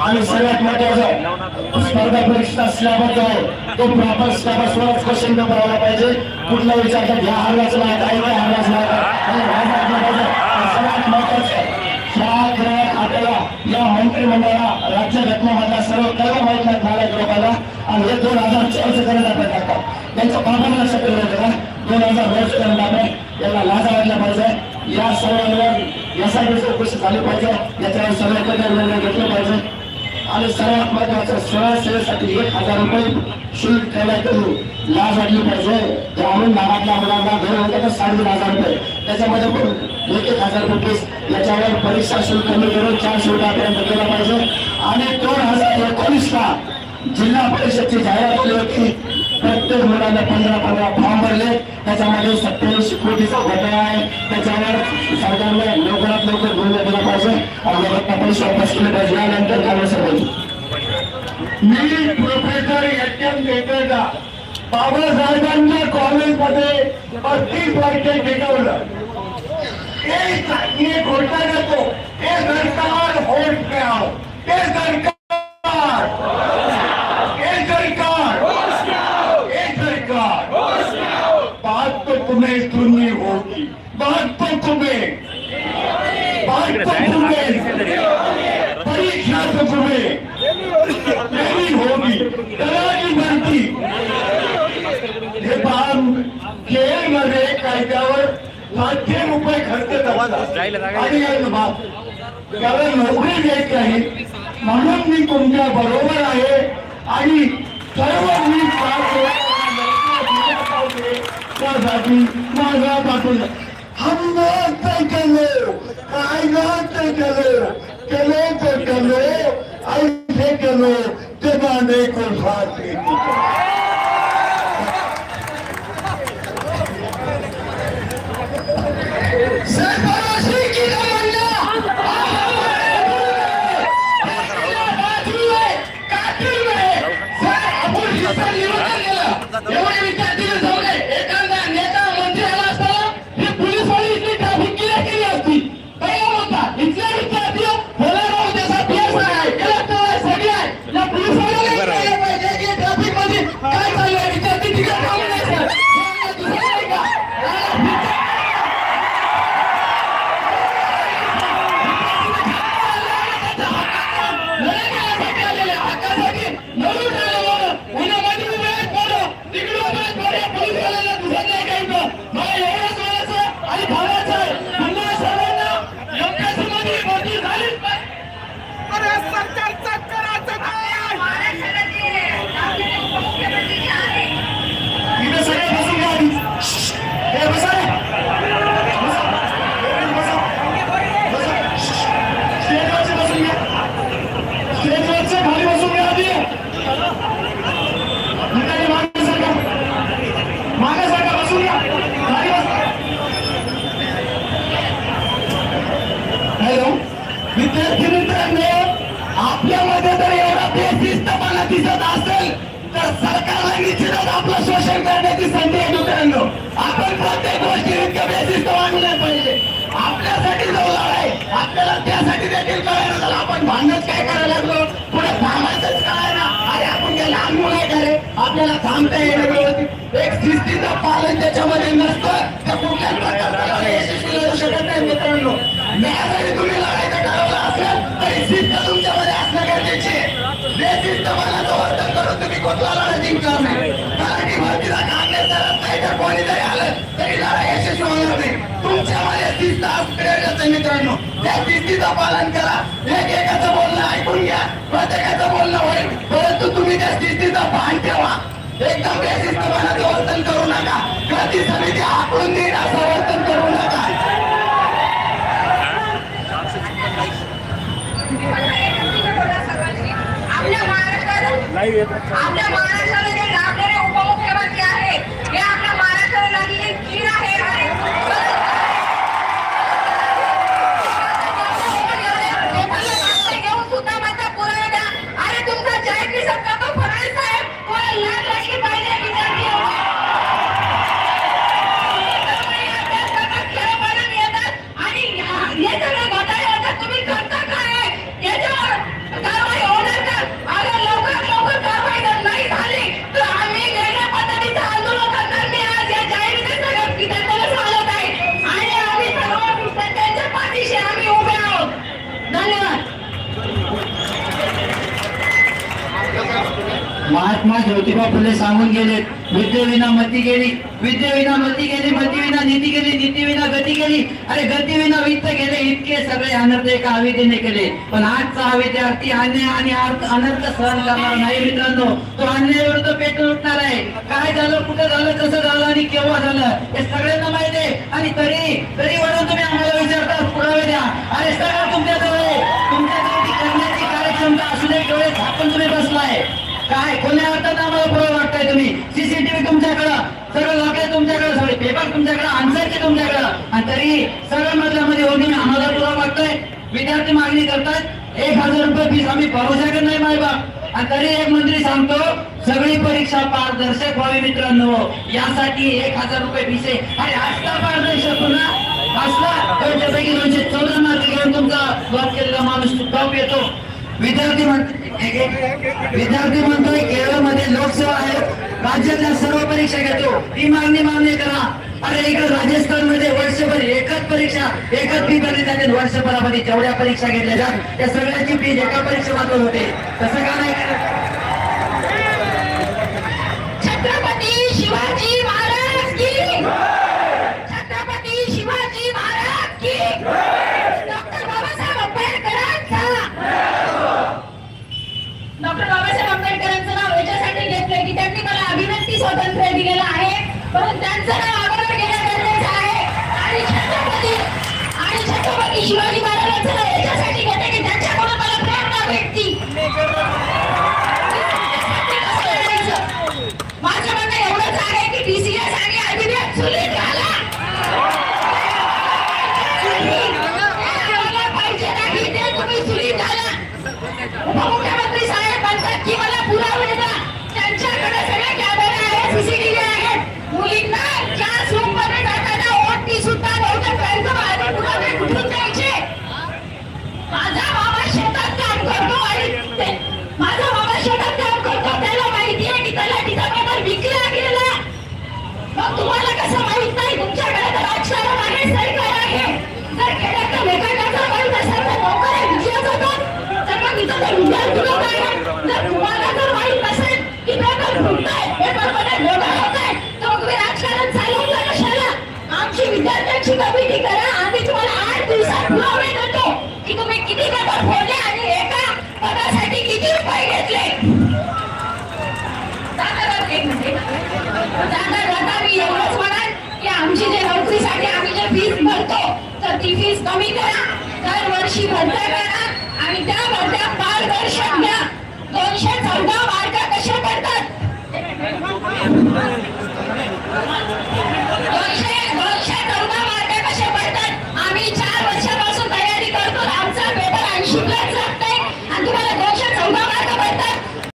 आणि सर्वात महत्वाचं स्पर्धा परीक्षा सिलेबस जो आहे तो प्रॉपर सिलेबसवरच क्वेश्चन पेपर आला पाहिजे. कुठला विचारतात ह्या हल्लाच नाही, काही हल्लाच नाही. सर्वात महत्वाचं आपल्याला या मंत्रिमंडळाला राज्य घटनेमधल्या सर्व कलम माहित नाही नालायक लोकांना. आणि हे 2004 करत आपण टाकतात. त्यांच्या बाबांना लक्षात ठेवलं होतं का 2000 करत आपण यांना लाजा वाटल्या पाहिजे. या सर्वांवर यासाठी चौकशी झाली पाहिजे. याच्यावर सर्व एकत्र निर्णय घेतले पाहिजे. आणि सर्वात महत्वाचं सरळ सेवेसाठी 1000 रुपये शुल्क ठेवण्यात लाज वाटली पाहिजे. ग्रामीण भागातल्या मुलांना घर होते तर 3500 रुपये, त्याच्यामध्ये पण 1000 रुपये याच्यावर परीक्षा शुल्क कमी करून 400 रुपयापर्यंत केलं पाहिजे. आणि 2019ला जिल्हा परिषदची जाहिरात केली होती. प्रत्येक मुलांना 15 फॉर्म भरले, त्याच्यामध्ये 27 कोटीचा घोटाळा आहे. त्याच्यावर सरकारने लवकरात लवकर निर्णय दिला पाहिजे आणि पैसे वापस केले पाहिजे. यानंतर काय सर मी प्रोफेसर HM देवेगा बाबासाहेबांच्या कॉलेजमध्ये 35% टिकवलं. ये घोटाला तो ये सरकार होश में आओ, ये सरकार, ये सरकार, ये सरकार, बात तो तुम्हें सुननी होगी, बात तो तुम्हें परीक्षा तो तुम्हें नहीं होगी. तलाठी भरती हे पाम खेळ मध्ये कायद्यावर 700 रुपये खर्च करतात आणि त्याला नोकरी देत नाही. म्हणून मी तुमच्या बरोबर आहे आणि सर्व मी त्यासाठी माझा पाठवला. हम बात केलो, काय बात केलो, केलो तो केलो, ऐसे केलो ते बांधे को साथ सरफरोशी की तमन्ना कातील में सर आपण शिक्षण निवडून गेलं. एवढे विद्यार्थी जमले, एखादा नेता मंत्री आला असताना हे पोलीसवाली इथली ट्रॅफिक क्लिअर केली असती. पहिला मुद्दा, इथले विद्यार्थी बोलायला देशात पीएस आहे, कलेक्टर आहे, सगळे आहे. या पोलीसवाल्याला कळलं पाहिजे की ट्रॅफिक मध्ये काय चालू आहे. विद्यार्थी तिकडे थांबले नाही सर. दुसरं नाही का? विद्यार्थी मित्रांनो, आपल्यामध्ये जर एवढा बेशिस्तपणा दिसत असेल तर सरकारला निश्चितच आपलं शोषण करण्याची संधी आहे. मित्रांनो, आपण प्रत्येक गोष्टी इतकं बेशिस्त वागू नाही पाहिजे. आपल्यासाठी जो लढाई आपल्याला त्यासाठी देखील कळायला झालं. आपण भांडणच काय करायला लागलो, पुढे थांबायचंच काय ना. अरे आपण काय लहान मुलं आहे का रे, आपल्याला थांबता येणं व्यवस्थित एक शिस्तीचं पालन त्याच्यामध्ये नसतं तर कुठल्याच प्रकारचा यशस्वी होऊ शकत नाही. मित्रांनो, न्यायासाठी तुम्ही लढायचं ठरवलं असेल तरी शिस्त तुमच्यामध्ये असणं गरजेचे आहे. बेशिस्तपणाचं वर्तन करून तुम्ही कुठला लढा जिंकणार नाही. मराठी भरतीला कांग्रेस करत नाही तर कोणी जरी आलं तरी लढा यशस्वी होणार नाही. तुमच्यामध्ये शिस्त असते मित्रांनो, त्या शिस्तीचं पालन करा. एकेकाचं बोलणं ऐकून घ्या, प्रत्येकाचं बोलणं होईल, परंतु तुम्ही त्या शिस्तीचं भान ठेवा. एकदम बेशिस्तपणाचं वर्तन करू नका. कृती समिती आकडून देईल असं वर्तन करू नका. आपल्या महाराष्ट्राला जे लाभलेले उपमुख्यमंत्री आहेत हे आपल्या महाराष्ट्राला लागलेली कीड आहे. आणि घेऊन सुद्धा माझा पुरावा द्या. अरे तुमचा जयंती सप्ताह तो फडणवीस साहेब कोणाला लाच लागली पाहिजे विद्यार्थी आणि हे सगळे घोटाळे होतात. तुम्ही करता काय याच्यावर कारवाई होणार का? अगर लवकर कारवाई जर नाही झाली तर आम्ही वेगळ्या पद्धतीचं आंदोलन करणार. मी आज या जाहीर सगळ्या विद्यार्थ्याला सांगत आहे आणि आम्ही सर्व विद्यार्थ्यांच्या पाठीशी आम्ही उभे आहोत. धन्यवाद. महात्मा ज्योतिबा फुले सांगून गेले, विद्येविना मती गेली, विद्येविना मती गेली, मतीविना नीती गेली, नीतीविना गती गेली, अरे गतीविना वित्त गेले. इतके सगळे अनर्थ एका हवेतीने केले. पण आजचा हा विद्यार्थी अन्याय आणि अनर्थ सहन करणार नाही. मित्रांनो, तो अन्यायाविरुद्ध पेटून उठणार आहे. काय झालं, कुठं झालं, कसं झालं आणि केव्हा झालं हे सगळ्यांना माहिती आहे. आणि तरी वरून तुम्ही आम्हाला विचारता पुरावे द्या. अरे सगळं तुमच्याजवळ आहे. तुमच्याजवळ ती करण्याची कार्यक्षमता असू दे, डोळे झाकून तुम्ही बसलाय. काय कोण्या अर्थात आम्हाला पुरावा वाटताय तुम्ही? सीसीटीव्ही तुमच्याकडं, सगळं लॉकेट तुमच्याकडे, सगळे पेपर तुमच्याकडे, आन्सरचे तुमच्याकडं, आणि तरी सगळ्या मधल्यामध्ये होऊन तुम्ही आम्हाला पुरावा वाटतोय. विद्यार्थी मागणी करतात 1000 रुपये फीस. आम्ही भरू शकत नाही मायबाप. आणि तरी एक मंत्री सांगतो सगळी परीक्षा पारदर्शक व्हावी मित्रांनो, यासाठी 1000 रुपये फीस आहे. अरे असला पारदर्शक पुन्हा असला 214 मार्क घेऊन तुमचा जॉब केलेला माणूस टॉप येतो. विद्यार्थी म्हणतोय केरळमध्ये लोकसेवा आहे, राज्यातल्या सर्व परीक्षा घेतो, ही मागणी मान्य करा. अरे इकडे राजस्थान मध्ये वर्षभर एकच परीक्षा एकच फी भरली जाते. वर्षभरामध्ये जेवढ्या परीक्षा घेतल्या जात त्या सगळ्यांची फी एका परीक्षेमात्र होते. तसं का नाही करत? छत्रपती शिवाजी महाराज की, छत्रपती शिवाजी महाराज की, डॉक्टर बाबासाहेब आंबेडकरांचा, डॉक्टर बाबासाहेब आंबेडकरांचं नाव याच्यासाठी घेतलंय की त्यांनी मला अभिव्यक्ती स्वातंत्र्य दिलेलं आहे, म्हणून त्यांचं नाव अगोदर घेणं गरजेचं आहे. आणि छत्रपती शिवाजी महाराजांचं नाव याच्यासाठी घेते की त्यांच्याकडून मला प्रेरणा भेटती. माझं म्हणणं एवढंच आहे की टीसीएस आणि आयबीबीएस चुलीत घाला. पाहिजे नाही ते तुम्ही चुलीत घाला. उपमुख्यमंत्री साहेब म्हणतात की मला पुरावे द्या. त्यांच्याकडे सगळ्या कॅमेरे आहेत, सीसीटीव्ही आहेत. मुलींना क्लासरूम मध्ये जाताना ओटी सुद्धा नव्हतं त्यांचं माझे पुरावे कुठून द्यायचे. माझा मामा शेतात काम करतो आणि माझा मामा शेतात काम करतो, त्याला माहिती आहे की त्याला तिचा पेपर विकला गेला. मग तुम्हाला कसं माहित नाही? तुमच्याकडे तर राजकारण आहे, सरकार आहे. जर खेड्यातल्या लोकांना जर माहित असेल तर नोकऱ्या विकल्या जातात, तर मग इथं तर विद्यार्थी लोक आहेत. जर तुम्हाला जर माहित नसेल की पेपर फुटतायत, पेपरमध्ये घोटाळा होताय, तर मग तुम्ही राजकारण चालवता कशाला? आमची विद्यार्थ्यांची कमिटी करा, आम्ही तुम्हाला 8 दिवसात पुरावे देतो की तुम्ही किती पेपर फोडले आणि एका पदासाठी किती रुपये घेतले. जाता मी एवढंच म्हणाल की आमची जे नोकरीसाठी आम्ही जे फीस भरतो तर ती फीस कमी करा, दरवर्षी भरता करा.